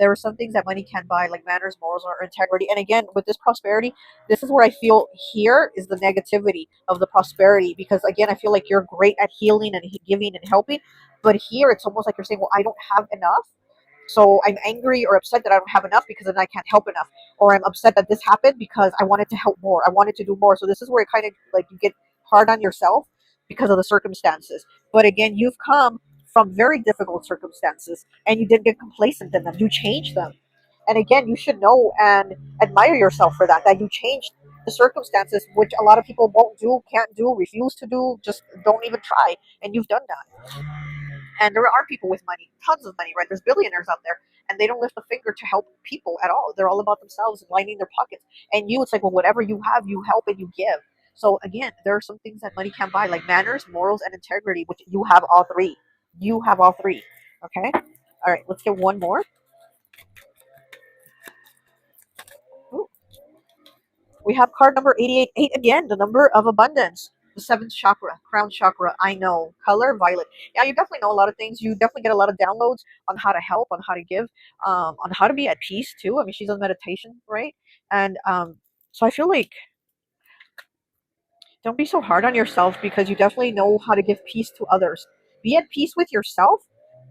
There are some things that money can't buy, like manners, morals, or integrity. And again, with this prosperity, this is where I feel here is the negativity of the prosperity. Because again, I feel like you're great at healing and giving and helping. But here, it's almost like you're saying, well, I don't have enough So I'm angry or upset that I don't have enough because then I can't help enough, or I'm upset that this happened because I wanted to help more. I wanted to do more. So this is where it kind of like you get hard on yourself because of the circumstances. But again, you've come from very difficult circumstances and you didn't get complacent in them. You changed them. And again, you should know and admire yourself for that, that you changed the circumstances, which a lot of people won't do, can't do, refuse to do, just don't even try. And you've done that. And there are people with money, tons of money, right? There's billionaires out there, and they don't lift a finger to help people at all. They're all about themselves and lining their pockets. And you, it's like, well, whatever you have, you help and you give. So again, there are some things that money can't buy, like manners, morals, and integrity, which you have all three. You have all three. Okay. All right. Let's get one more. Ooh, we have card number 88. Eight again, the number of abundance. The seventh chakra, crown chakra. I know. Color violet. Yeah, you definitely know a lot of things. You definitely get a lot of downloads on how to help, on how to give, on how to be at peace too. I mean, she's on meditation, right? And so I feel like don't be so hard on yourself because you definitely know how to give peace to others. Be at peace with yourself,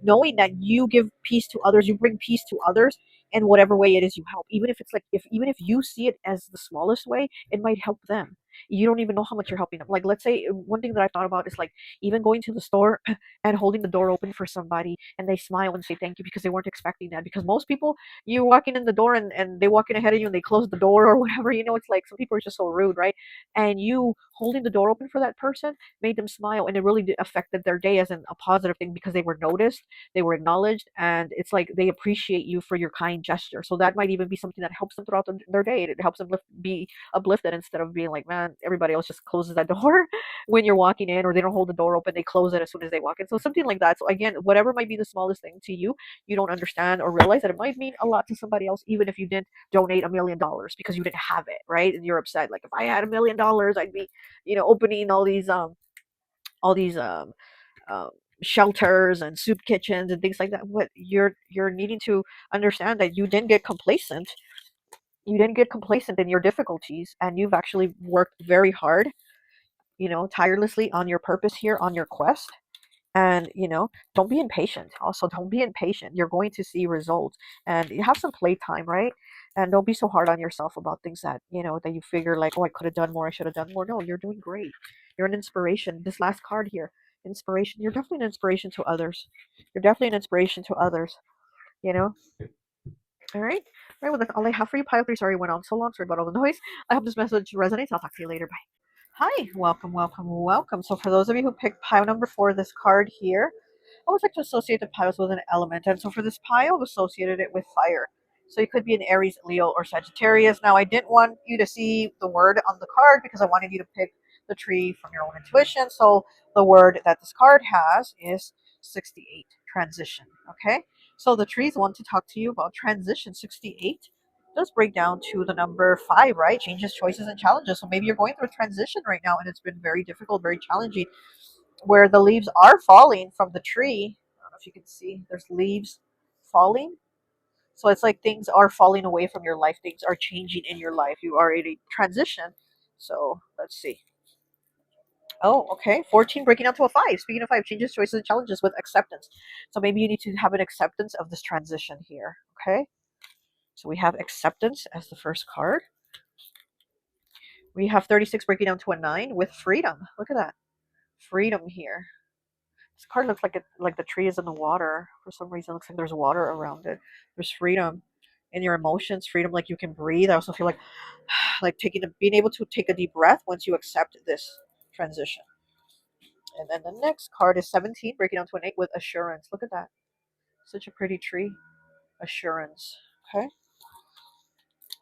knowing that you give peace to others, you bring peace to others in whatever way it is you help. Even if it's like if even if you see it as the smallest way, it might help them. You don't even know how much you're helping them. Like let's say one thing that I thought about is like even going to the store and holding the door open for somebody and they smile and say thank you because they weren't expecting that. Because most people you walking in the door and they walk in ahead of you and they close the door or whatever, it's like some people are just so rude, right? And you holding the door open for that person made them smile and it really affected their day as a positive thing because they were noticed, they were acknowledged, and it's like they appreciate you for your kind gesture. So that might even be something that helps them throughout their day. It helps them be uplifted instead of being like, man, everybody else just closes that door when you're walking in, or they don't hold the door open, they close it as soon as they walk in. So something like that. So again, whatever might be the smallest thing to you, you don't understand or realize that it might mean a lot to somebody else, even if you didn't donate $1 million because you didn't have it, right? And you're upset. Like if I had $1 million, I'd be, opening all these um, shelters and soup kitchens and things like that. But you're needing to understand that you didn't get complacent. You didn't get complacent in your difficulties, and you've actually worked very hard, tirelessly on your purpose here, on your quest. And don't be impatient. Also, don't be impatient. You're going to see results, and you have some playtime, right? And don't be so hard on yourself about things that that you figure like, oh, I could have done more, I should have done more. No, you're doing great. You're an inspiration. This last card here, inspiration. You're definitely an inspiration to others. You're definitely an inspiration to others. you know all right. All right, well, that's all I have for you. Pile 3, sorry it went on so long. Sorry about all the noise. I hope this message resonates. I'll talk to you later. Bye. Hi, welcome, welcome, welcome. So for those of you who picked pile number 4, this card here, I always like to associate the piles with an element. And so for this pile, I've associated it with fire. So you could be an Aries, Leo, or Sagittarius. Now, I didn't want you to see the word on the card because I wanted you to pick the tree from your own intuition. So the word that this card has is 68, transition. Okay? So the trees want to talk to you about transition. 68 does break down to the number 5, right? Changes, choices, and challenges. So maybe you're going through a transition right now and it's been very difficult, very challenging, where the leaves are falling from the tree. I don't know if you can see, there's leaves falling. So it's like things are falling away from your life, things are changing in your life. You are in a transition. So let's see. Oh, okay. 14 breaking out to a 5. Speaking of 5, changes, choices, and challenges with acceptance. So maybe you need to have an acceptance of this transition here. Okay. So we have acceptance as the first card. We have 36 breaking down to a 9 with freedom. Look at that. Freedom here. This card looks like like the tree is in the water. For some reason, it looks like there's water around it. There's freedom in your emotions, freedom like you can breathe. I also feel like being able to take a deep breath once you accept this transition. And then the next card is 17, breaking down to an 8 with assurance. Look at that. Such a pretty tree. Assurance. Okay.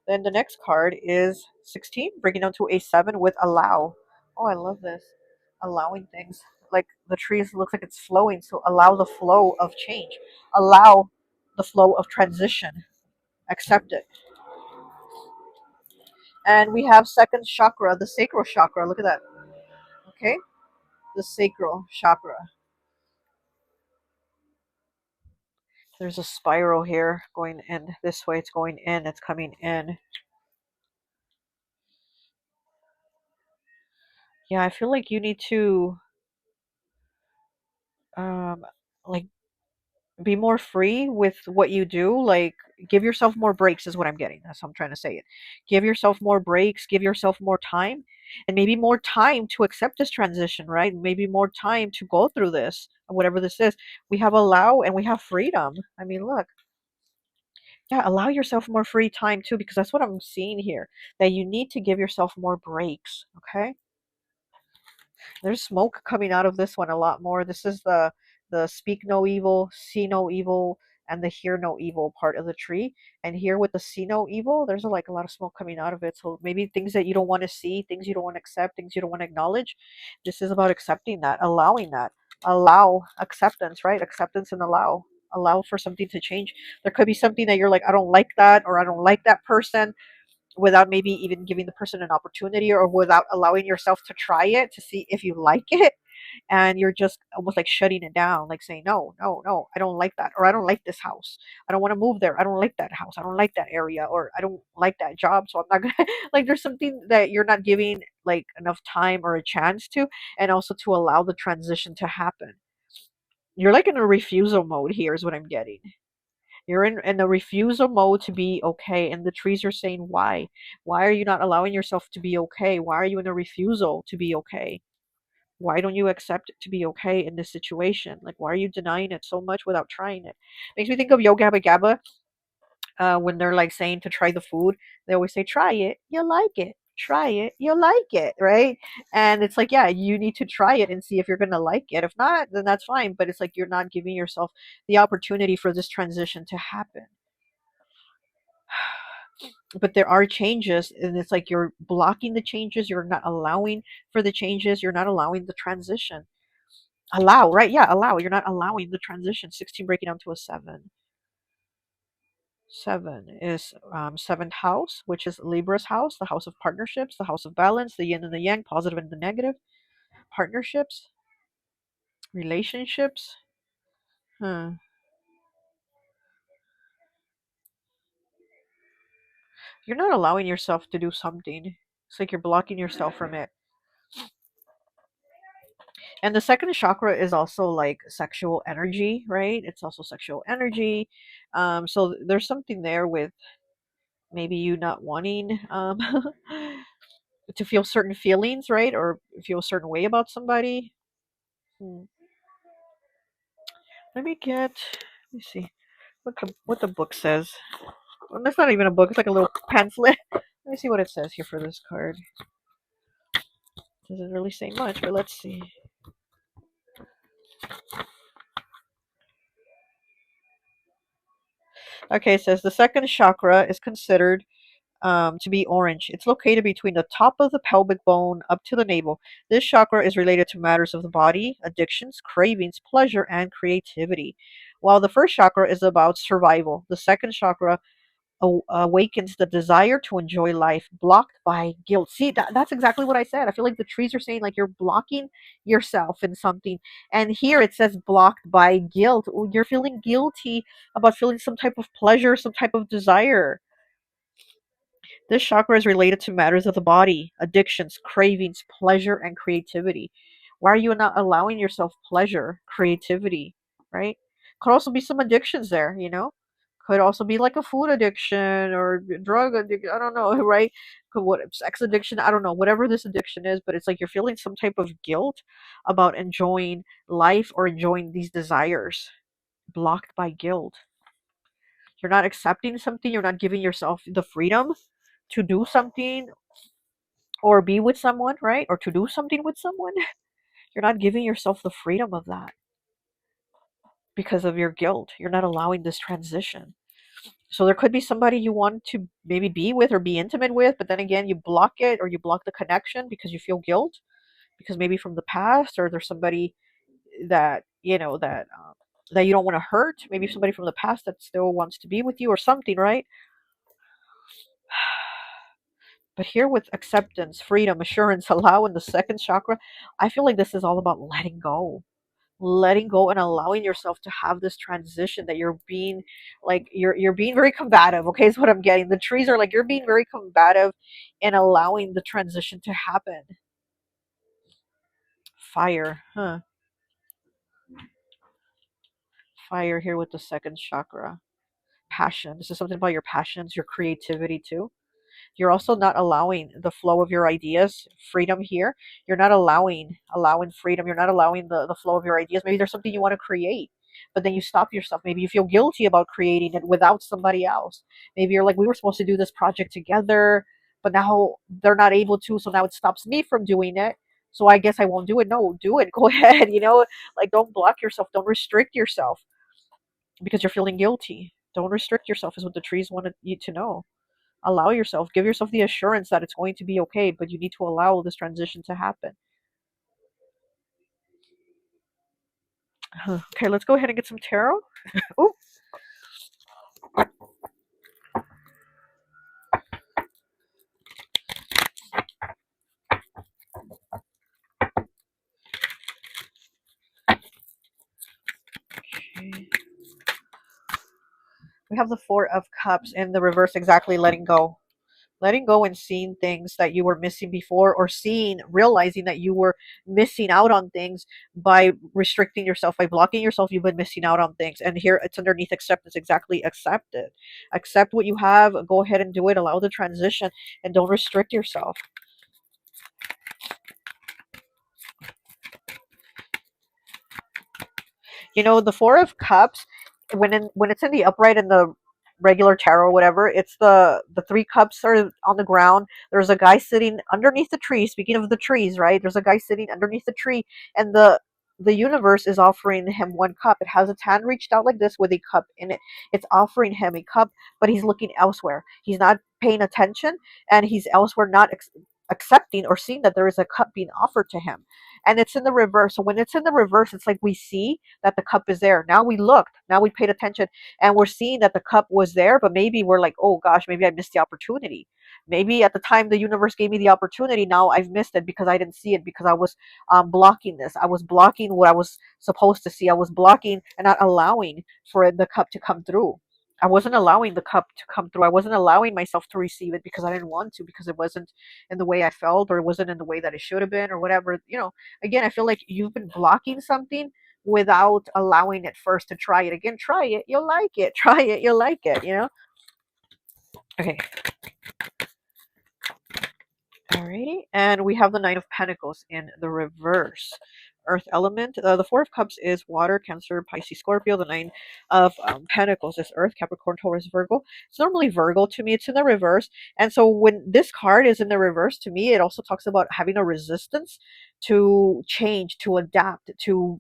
Then the next card is 16, breaking down to a 7 with allow. Oh, I love this. Allowing things. Like the trees looks like it's flowing, so allow the flow of change. Allow the flow of transition. Accept it. And we have second chakra, the sacral chakra. Look at that. Okay? The sacral chakra. There's a spiral here going in this way. It's going in, it's coming in. Yeah, I feel like you need to um like Be more free with what you do. Like, give yourself more breaks, is what I'm getting. That's how I'm trying to say it. Give yourself more breaks, give yourself more time, and maybe more time to accept this transition, right? Maybe more time to go through this, whatever this is. We have allow and we have freedom. I mean, look, yeah, allow yourself more free time too, because that's what I'm seeing here. That you need to give yourself more breaks, okay? There's smoke coming out of this one a lot more. This is the speak no evil, see no evil, and the hear no evil part of the tree. And here with the see no evil, there's like a lot of smoke coming out of it. So maybe things that you don't want to see, things you don't want to accept, things you don't want to acknowledge. This is about accepting that, allowing that. Allow acceptance, right? Acceptance and allow. Allow for something to change. There could be something that you're like, I don't like that, or I don't like that person, without maybe even giving the person an opportunity, or without allowing yourself to try it to see if you like it, and you're just almost like shutting it down, like saying no, no, no, I don't like that, or I don't like this house, I don't want to move there, I don't like that house, I don't like that area, or I don't like that job, so I'm not gonna like, there's something that you're not giving like enough time or a chance to, and also to allow the transition to happen. You're like in a refusal mode here, is what I'm getting. You're in a refusal mode to be okay. And the trees are saying, why? Why are you not allowing yourself to be okay? Why are you in a refusal to be okay? Why don't you accept to be okay in this situation? Like, why are you denying it so much without trying it? Makes me think of Yo Gabba Gabba, when they're like saying to try the food. They always say, try it, you'll like it. Try it, you'll like it, right? And it's like, yeah, you need to try it and see if you're going to like it. If not, then that's fine. But it's like you're not giving yourself the opportunity for this transition to happen. But there are changes, and it's like you're blocking the changes, you're not allowing for the changes, you're not allowing the transition. Allow, right? Yeah, allow. You're not allowing the transition. 16 breaking down to a 7. 7 is seventh house, which is Libra's house, the house of partnerships, the house of balance, the yin and the yang, positive and the negative. Partnerships, relationships. Huh. You're not allowing yourself to do something. It's like you're blocking yourself from it. And the second chakra is also like sexual energy, right? It's also sexual energy. So there's something there with maybe you not wanting to feel certain feelings, right? Or feel a certain way about somebody. Hmm. Let me get, let me see what the book says. Well, that's not even a book, it's like a little pamphlet. Let me see what it says here for this card. Doesn't really say much, but let's see. Okay, it says the second chakra is considered to be orange. It's located between the top of the pelvic bone up to the navel. This chakra is related to matters of the body, addictions, cravings, pleasure, and creativity. While the first chakra is about survival, the second chakra awakens the desire to enjoy life, blocked by guilt. See, that's exactly what I said. I feel like the trees are saying, like, you're blocking yourself in something. And here it says blocked by guilt. You're feeling guilty about feeling some type of pleasure, some type of desire. This chakra is related to matters of the body, addictions, cravings, pleasure, and creativity. Why are you not allowing yourself pleasure, creativity, right? Could also be some addictions there, you know? Could also be like a food addiction or drug addiction. I don't know, right? Could what sex addiction? I don't know. Whatever this addiction is, but it's like you're feeling some type of guilt about enjoying life or enjoying these desires. Blocked by guilt. You're not accepting something. You're not giving yourself the freedom to do something or be with someone, right? Or to do something with someone. You're not giving yourself the freedom of that because of your guilt. You're not allowing this transition. So there could be somebody you want to maybe be with or be intimate with, but then again, you block it or you block the connection because you feel guilt, because maybe from the past, or there's somebody that, that you don't want to hurt. Maybe somebody from the past that still wants to be with you or something, right? But here with acceptance, freedom, assurance, allow in the second chakra, I feel like this is all about letting go and allowing yourself to have this transition, that you're being like you're being very combative, okay, is what I'm getting. The trees are like you're being very combative and allowing the transition to happen. Fire, huh? Fire here with the second chakra. Passion. This is something about your passions, your creativity too. You're also not allowing the flow of your ideas, freedom here. You're not allowing freedom. You're not allowing the flow of your ideas. Maybe there's something you want to create, but then you stop yourself. Maybe you feel guilty about creating it without somebody else. Maybe you're like, we were supposed to do this project together, but now they're not able to, so now it stops me from doing it. So I guess I won't do it. No, do it. Go ahead. Like don't block yourself. Don't restrict yourself because you're feeling guilty. Don't restrict yourself is what the trees wanted you to know. Allow yourself, give yourself the assurance that it's going to be okay, but you need to allow this transition to happen. Okay, let's go ahead and get some tarot. Oh, okay. We have the Four of Cups in the reverse, exactly letting go. Letting go and seeing things that you were missing before, or realizing that you were missing out on things by restricting yourself, by blocking yourself. You've been missing out on things. And here it's underneath acceptance, exactly accept it. Accept what you have, go ahead and do it, allow the transition, and don't restrict yourself. The Four of Cups, when it's in the upright in the regular tarot or whatever, it's the three cups are on the ground. There's a guy sitting underneath the tree. Speaking of the trees, right? There's a guy sitting underneath the tree, and the universe is offering him one cup. It has its hand reached out like this with a cup in it. It's offering him a cup, but he's looking elsewhere. He's not paying attention, and he's elsewhere, not accepting or seeing that there is a cup being offered to him. And it's in the reverse. So when it's in the reverse, it's like we see that the cup is there. Now we looked, now we paid attention, and we're seeing that the cup was there, but maybe we're like, oh gosh, maybe I missed the opportunity. Maybe at the time the universe gave me the opportunity, now I've missed it because I didn't see it, because I was blocking this. I was blocking what I was supposed to see. I was blocking and not allowing for the cup to come through. I wasn't allowing the cup to come through. I wasn't allowing myself to receive it because I didn't want to, because it wasn't in the way I felt, or it wasn't in the way that it should have been, or whatever. Again, I feel like you've been blocking something without allowing it first to try it again. Try it, you'll like it. Try it, you'll like it. Okay. Alrighty. And we have the Nine of Pentacles in the reverse. Earth element. The Four of Cups is water, Cancer, Pisces, Scorpio. The Nine of Pentacles is Earth, Capricorn, Taurus, Virgo. It's normally Virgo to me. It's in the reverse. And so when this card is in the reverse, to me, it also talks about having a resistance to change, to adapt, to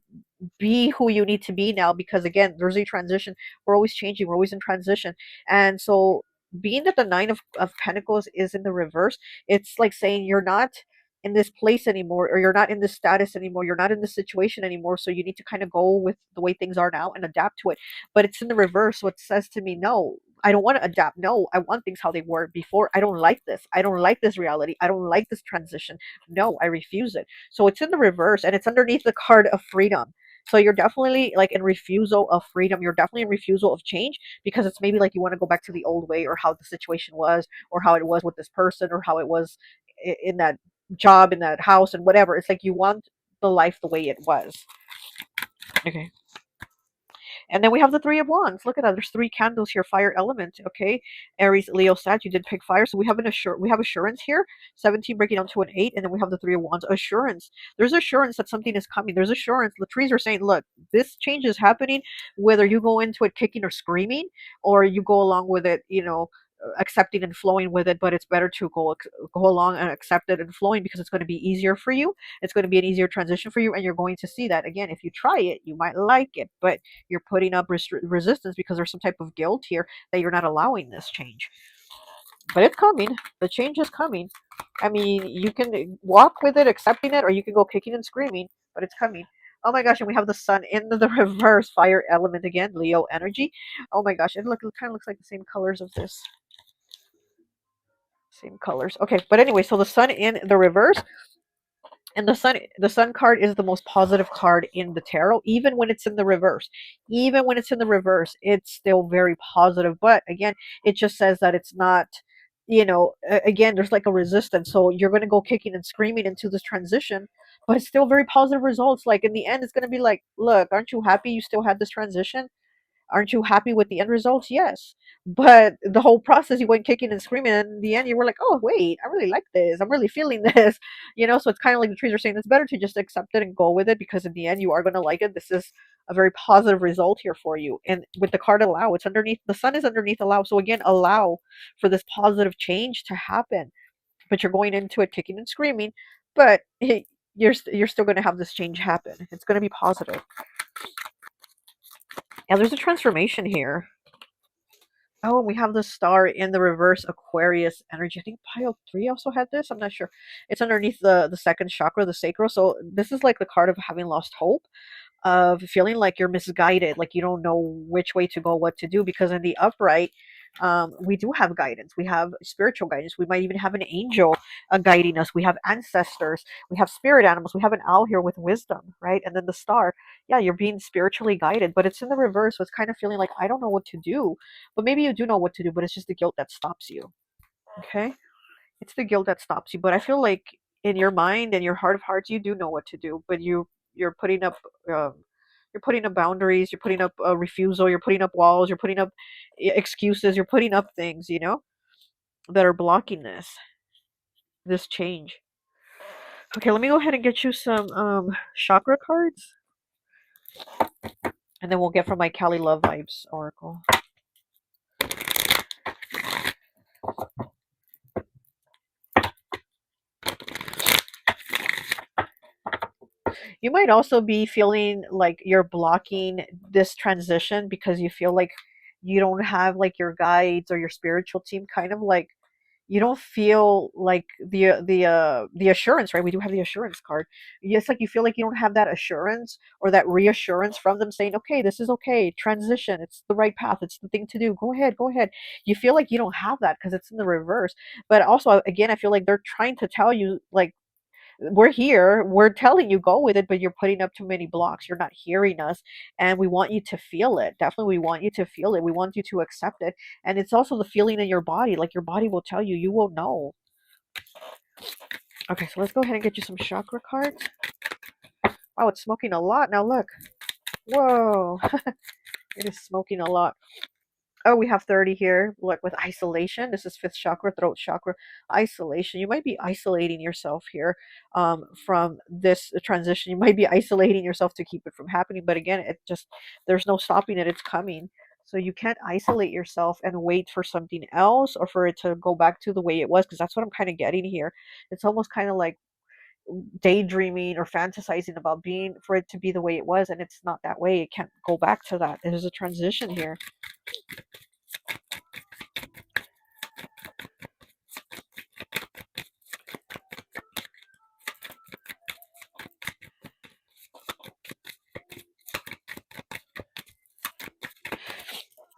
be who you need to be now, because again, there's a transition. We're always changing, we're always in transition. And so being that the Nine of Pentacles is in the reverse, it's like saying you're not in this place anymore, or you're not in this status anymore, you're not in this situation anymore, so you need to kind of go with the way things are now and adapt to it. But it's in the reverse, so it says to me, no, I don't want to adapt. No, I want things how they were before. I don't like this. I don't like this reality. I don't like this transition. No, I refuse it. So it's in the reverse, and it's underneath the card of freedom. So you're definitely like in refusal of freedom. You're definitely in refusal of change, because it's maybe like you want to go back to the old way, or how the situation was, or how it was with this person, or how it was in that job, in that house, and whatever. It's like you want the life the way it was. Okay. And then we have the Three of Wands. Look at that. There's three candles here. Fire element. Okay. Aries, Leo, Sag. You did pick fire. So we have assurance here. 17 breaking down to an 8. And then we have the Three of Wands. Assurance. There's assurance that something is coming. There's assurance. The trees are saying, look, this change is happening, whether you go into it kicking or screaming, or you go along with it, accepting and flowing with it. But it's better to go along and accept it and flowing, because it's going to be easier for you. It's going to be an easier transition for you, and you're going to see that again. If you try it, you might like it, but you're putting up resistance because there's some type of guilt here that you're not allowing this change. But it's coming. The change is coming. I mean, you can walk with it, accepting it, or you can go kicking and screaming, but it's coming. Oh my gosh, and we have the sun in the reverse, fire element again, Leo energy. Oh my gosh, it kind of looks like the same colors of this. Same colors. Okay, but anyway, so the sun in the reverse, and the sun card is the most positive card in the tarot, even when it's in the reverse. Even when it's in the reverse, it's still very positive. But again, it just says that it's not, again, there's like a resistance. So you're going to go kicking and screaming into this transition but it's still very positive results. Like in the end, it's going to be like, look, aren't you happy you still had this transition? Aren't you happy with the end results? Yes. But the whole process, you went kicking and screaming, and in the end, you were like, oh, wait, I really like this. I'm really feeling this. So it's kind of like the trees are saying it's better to just accept it and go with it, because in the end, you are going to like it. This is a very positive result here for you. And with the card allow, it's underneath, the sun is underneath allow. So again, allow for this positive change to happen. But you're going into it kicking and screaming, but you're still going to have this change happen. It's going to be positive. Yeah, there's a transformation here. Oh, and we have the star in the reverse Aquarius energy. I think pile 3 also had this. I'm not sure. It's underneath the second chakra, the sacral. So this is like the card of having lost hope, of feeling like you're misguided, like you don't know which way to go, what to do. Because in the upright, we do have guidance. We have spiritual guidance. We might even have an angel guiding us. We have ancestors. We have spirit animals. We have an owl here with wisdom, right? And then the star. Yeah, you're being spiritually guided, but it's in the reverse. So it's kind of feeling like, I don't know what to do. But maybe you do know what to do, but it's just the guilt that stops you. Okay? It's the guilt that stops you. But I feel like in your mind and your heart of hearts, you do know what to do, but you're putting up um, you're putting up boundaries, you're putting up a refusal, you're putting up walls, you're putting up excuses, you're putting up things, that are blocking this change. Okay, let me go ahead and get you some chakra cards, and then we'll get from my Kali Love Vibes Oracle. You might also be feeling like you're blocking this transition because you feel like you don't have like your guides or your spiritual team, kind of like you don't feel like the assurance, right? We do have the assurance card. It's like you feel like you don't have that assurance or that reassurance from them saying, okay, this is okay, transition, it's the right path, it's the thing to do, go ahead, go ahead. You feel like you don't have that because it's in the reverse. But also, again, I feel like they're trying to tell you, like, we're here, we're telling you go with it, but you're putting up too many blocks, you're not hearing us. And we want you to feel it. Definitely, we want you to feel it, we want you to accept it. And it's also the feeling in your body, like your body will tell you, you will know. Okay, so let's go ahead and get you some chakra cards. Wow, it's smoking a lot now, look. Whoa. It is smoking a lot. Oh, we have 30 here. Look, with isolation. This is fifth chakra, throat chakra. Isolation. You might be isolating yourself here from this transition. You might be isolating yourself to keep it from happening. But again, there's no stopping it. It's coming. So you can't isolate yourself and wait for something else or for it to go back to the way it was, because that's what I'm kind of getting here. It's almost kind of like daydreaming or fantasizing about being for it to be the way it was, and it's not that way. It can't go back to that. There's a transition here.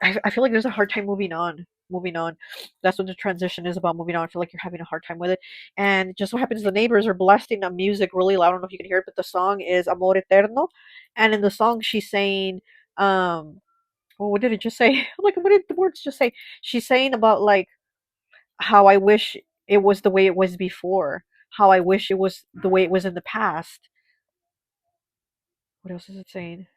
I feel like there's a hard time moving on. Moving on. That's what the transition is about, moving on. I feel like you're having a hard time with it. And just what happens, the neighbors are blasting the music really loud. I don't know if you can hear it, but the song is Amor Eterno. And in the song, she's saying, well, what did it just say? I'm like, what did the words just say? She's saying about, like, how I wish it was the way it was before. How I wish it was the way it was in the past. What else is it saying?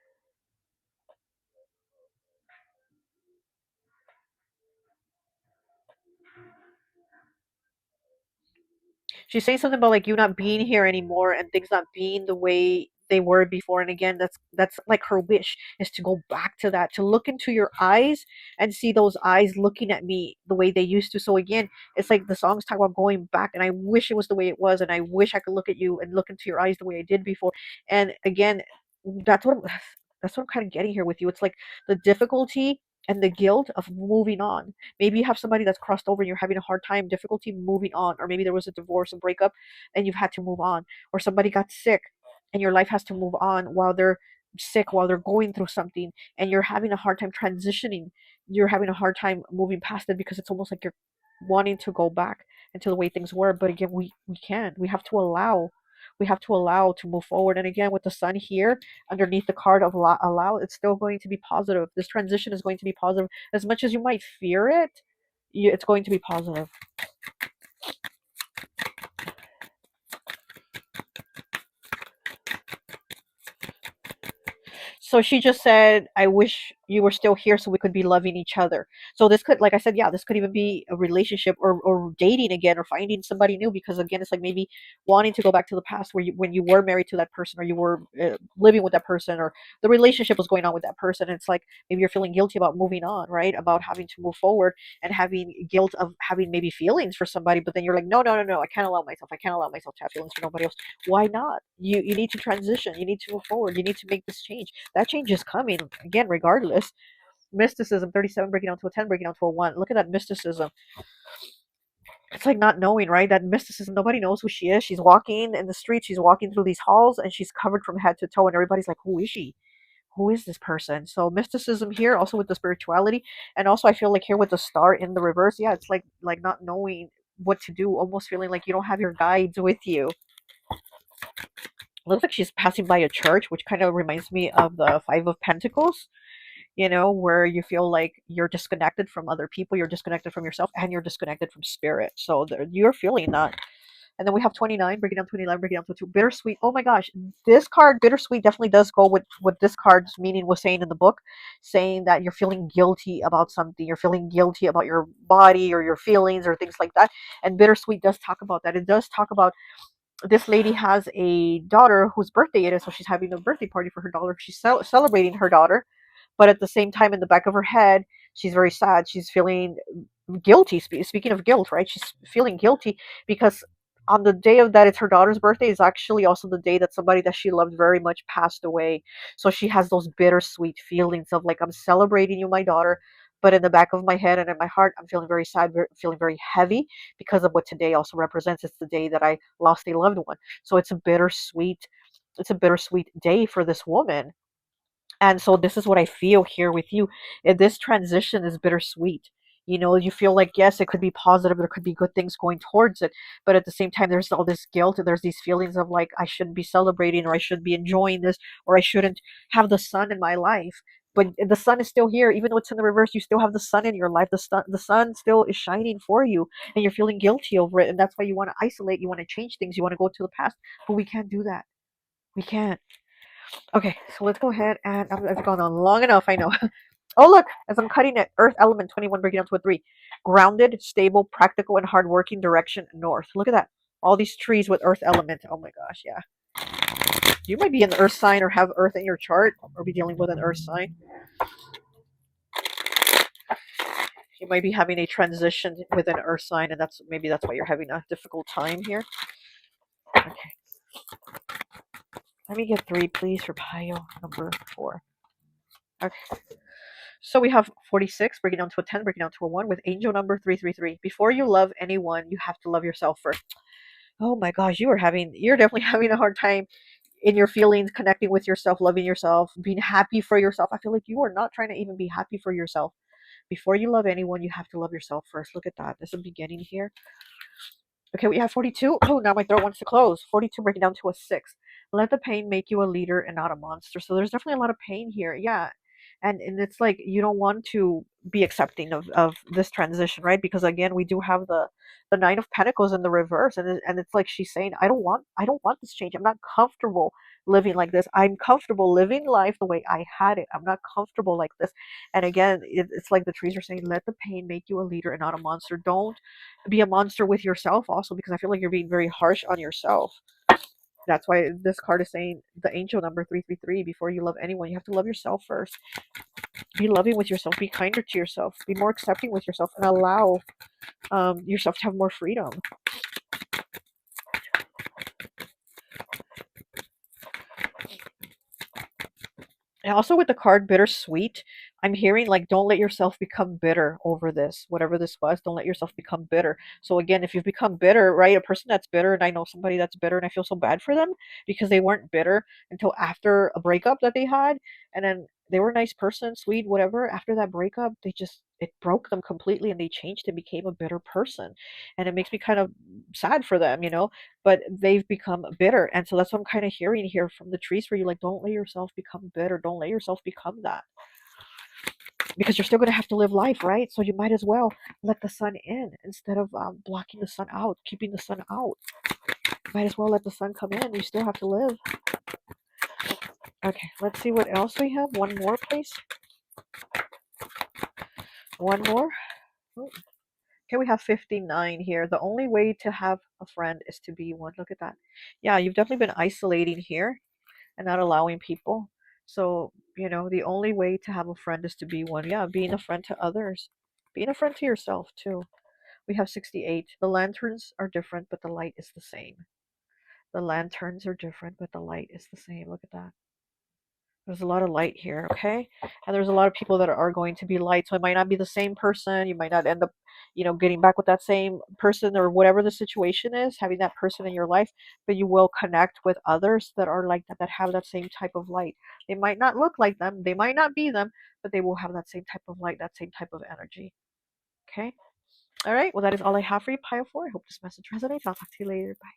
She's saying something about like you not being here anymore and things not being the way they were before. And again, that's like her wish is to go back to that, to look into your eyes and see those eyes looking at me the way they used to. So again, it's like the songs talk about going back, and I wish it was the way it was, and I wish I could look at you and look into your eyes the way I did before. And again, that's what I'm, that's what I'm kind of getting here with you. It's like the difficulty and the guilt of moving on. Maybe you have somebody that's crossed over and you're having a hard time, difficulty moving on, or maybe there was a divorce, a breakup, and you've had to move on, or somebody got sick and your life has to move on while they're sick, while they're going through something, and you're having a hard time transitioning. You're having a hard time moving past it because it's almost like you're wanting to go back into the way things were. But again, we can't. We have to allow. We have to allow to move forward. And again, with the sun here underneath the card of allow, it's still going to be positive. This transition is going to be positive. As much as you might fear it, it's going to be positive. So she just said, I wish you were still here so we could be loving each other. So this could, like I said, yeah, this could even be a relationship, or dating again, or finding somebody new, because again, it's like maybe wanting to go back to the past where you, when you were married to that person, or you were living with that person, or the relationship was going on with that person. And it's like maybe you're feeling guilty about moving on, right? About having to move forward, and having guilt of having maybe feelings for somebody, but then you're like, no, no, no, no, I can't allow myself to have feelings for nobody else. Why not? You need to transition. You need to move forward. You need to make this change. That change is coming again, regardless. Mysticism 37 breaking down to a 10, breaking down to a 1. Look at that mysticism. It's like not knowing, right? That mysticism. Nobody knows who she is. She's walking in the street. She's walking through these halls, and she's covered from head to toe. And everybody's like, who is she? Who is this person? So mysticism here, also with the spirituality, and also I feel like here with the star in the reverse. Yeah, it's like not knowing what to do, almost feeling like you don't have your guides with you. Looks like she's passing by a church, which kind of reminds me of the Five of Pentacles, where you feel like you're disconnected from other people, you're disconnected from yourself, and you're disconnected from spirit. So you're feeling that. And then we have 29, breaking down 29, breaking down to 2. Bittersweet. Oh my gosh. This card, bittersweet, definitely does go with what this card's meaning was saying in the book, saying that you're feeling guilty about something. You're feeling guilty about your body or your feelings or things like that. And bittersweet does talk about that. It does talk about this lady has a daughter whose birthday it is, so she's having a birthday party for her daughter. She's celebrating her daughter, but at the same time, in the back of her head, she's very sad. She's feeling guilty. Speaking of guilt, right? She's feeling guilty because on the day of that it's her daughter's birthday is actually also the day that somebody that she loved very much passed away. So she has those bittersweet feelings of like, I'm celebrating you, my daughter, but in the back of my head and in my heart, I'm feeling very sad, feeling very heavy because of what today also represents. It's the day that I lost a loved one. So it's a bittersweet day for this woman. And so this is what I feel here with you. This transition is bittersweet. You feel like, yes, it could be positive, there could be good things going towards it, but at the same time, there's all this guilt, and there's these feelings of like, I shouldn't be celebrating, or I should be enjoying this, or I shouldn't have the sun in my life. But the sun is still here, even though it's in the reverse. You still have the sun in your life. The sun still is shining for you, and you're feeling guilty over it. And that's why you want to isolate. You want to change things. You want to go to the past, but we can't do that. We can't. Okay, so let's go ahead and I've gone on long enough, I know. Oh, look, as I'm cutting it, Earth element 21 breaking down to a 3. Grounded, stable, practical, and hardworking, direction north. Look at that. All these trees with Earth element. Oh my gosh, yeah. You might be an Earth sign or have Earth in your chart or be dealing with an Earth sign. You might be having a transition with an Earth sign, and that's why you're having a difficult time here. Okay. Let me get 3, please, for pile number 4. Okay. So we have 46, breaking down to a 10, breaking down to a 1, with angel number 333. Before you love anyone, you have to love yourself first. Oh my gosh, you're definitely having a hard time in your feelings, connecting with yourself, loving yourself, being happy for yourself. I feel like you are not trying to even be happy for yourself. Before you love anyone, you have to love yourself first. Look at that. There's a beginning here. Okay, we have 42. Oh, now my throat wants to close. 42 breaking down to a 6. Let the pain make you a leader and not a monster. So there's definitely a lot of pain here. Yeah. And it's like you don't want to be accepting of this transition, right? Because again, we do have the 9 of Pentacles in the reverse, and it's like she's saying, I don't want this change. I'm not comfortable living like this. I'm comfortable living life the way I had it. I'm not comfortable like this. And again, it's like the trees are saying, let the pain make you a leader and not a monster. Don't be a monster with yourself also, because I feel like you're being very harsh on yourself. That's why this card is saying the angel number 333. Before you love anyone, you have to love yourself first. Be loving with yourself. Be kinder to yourself. Be more accepting with yourself, and allow yourself to have more freedom. And also with the card bittersweet, I'm hearing like, don't let yourself become bitter over this, whatever this was. Don't let yourself become bitter. So again, if you've become bitter, right, a person that's bitter, and I know somebody that's bitter, and I feel so bad for them because they weren't bitter until after a breakup that they had, and then they were a nice person, sweet, whatever. After that breakup, it broke them completely, and they changed and became a bitter person, and it makes me kind of sad for them. But they've become bitter. And so that's what I'm kind of hearing here from the trees for you. Like, don't let yourself become bitter. Don't let yourself become that. Because you're still going to have to live life, right? So you might as well let the sun in instead of blocking the sun out, keeping the sun out. Might as well let the sun come in. You still have to live. Okay, let's see what else we have. One more, please. One more. Oh, okay, we have 59 here. The only way to have a friend is to be one. Look at that. Yeah, you've definitely been isolating here and not allowing people. So, the only way to have a friend is to be one. Yeah, being a friend to others, being a friend to yourself, too. We have 68. The lanterns are different, but the light is the same. The lanterns are different, but the light is the same. Look at that. There's a lot of light here, okay? And there's a lot of people that are going to be light. So it might not be the same person. You might not end up, getting back with that same person or whatever the situation is, having that person in your life, but you will connect with others that are like that, that have that same type of light. They might not look like them, they might not be them, but they will have that same type of light, that same type of energy. Okay? All right. Well, that is all I have for you, Pile 4. I hope this message resonates. I'll talk to you later. Bye.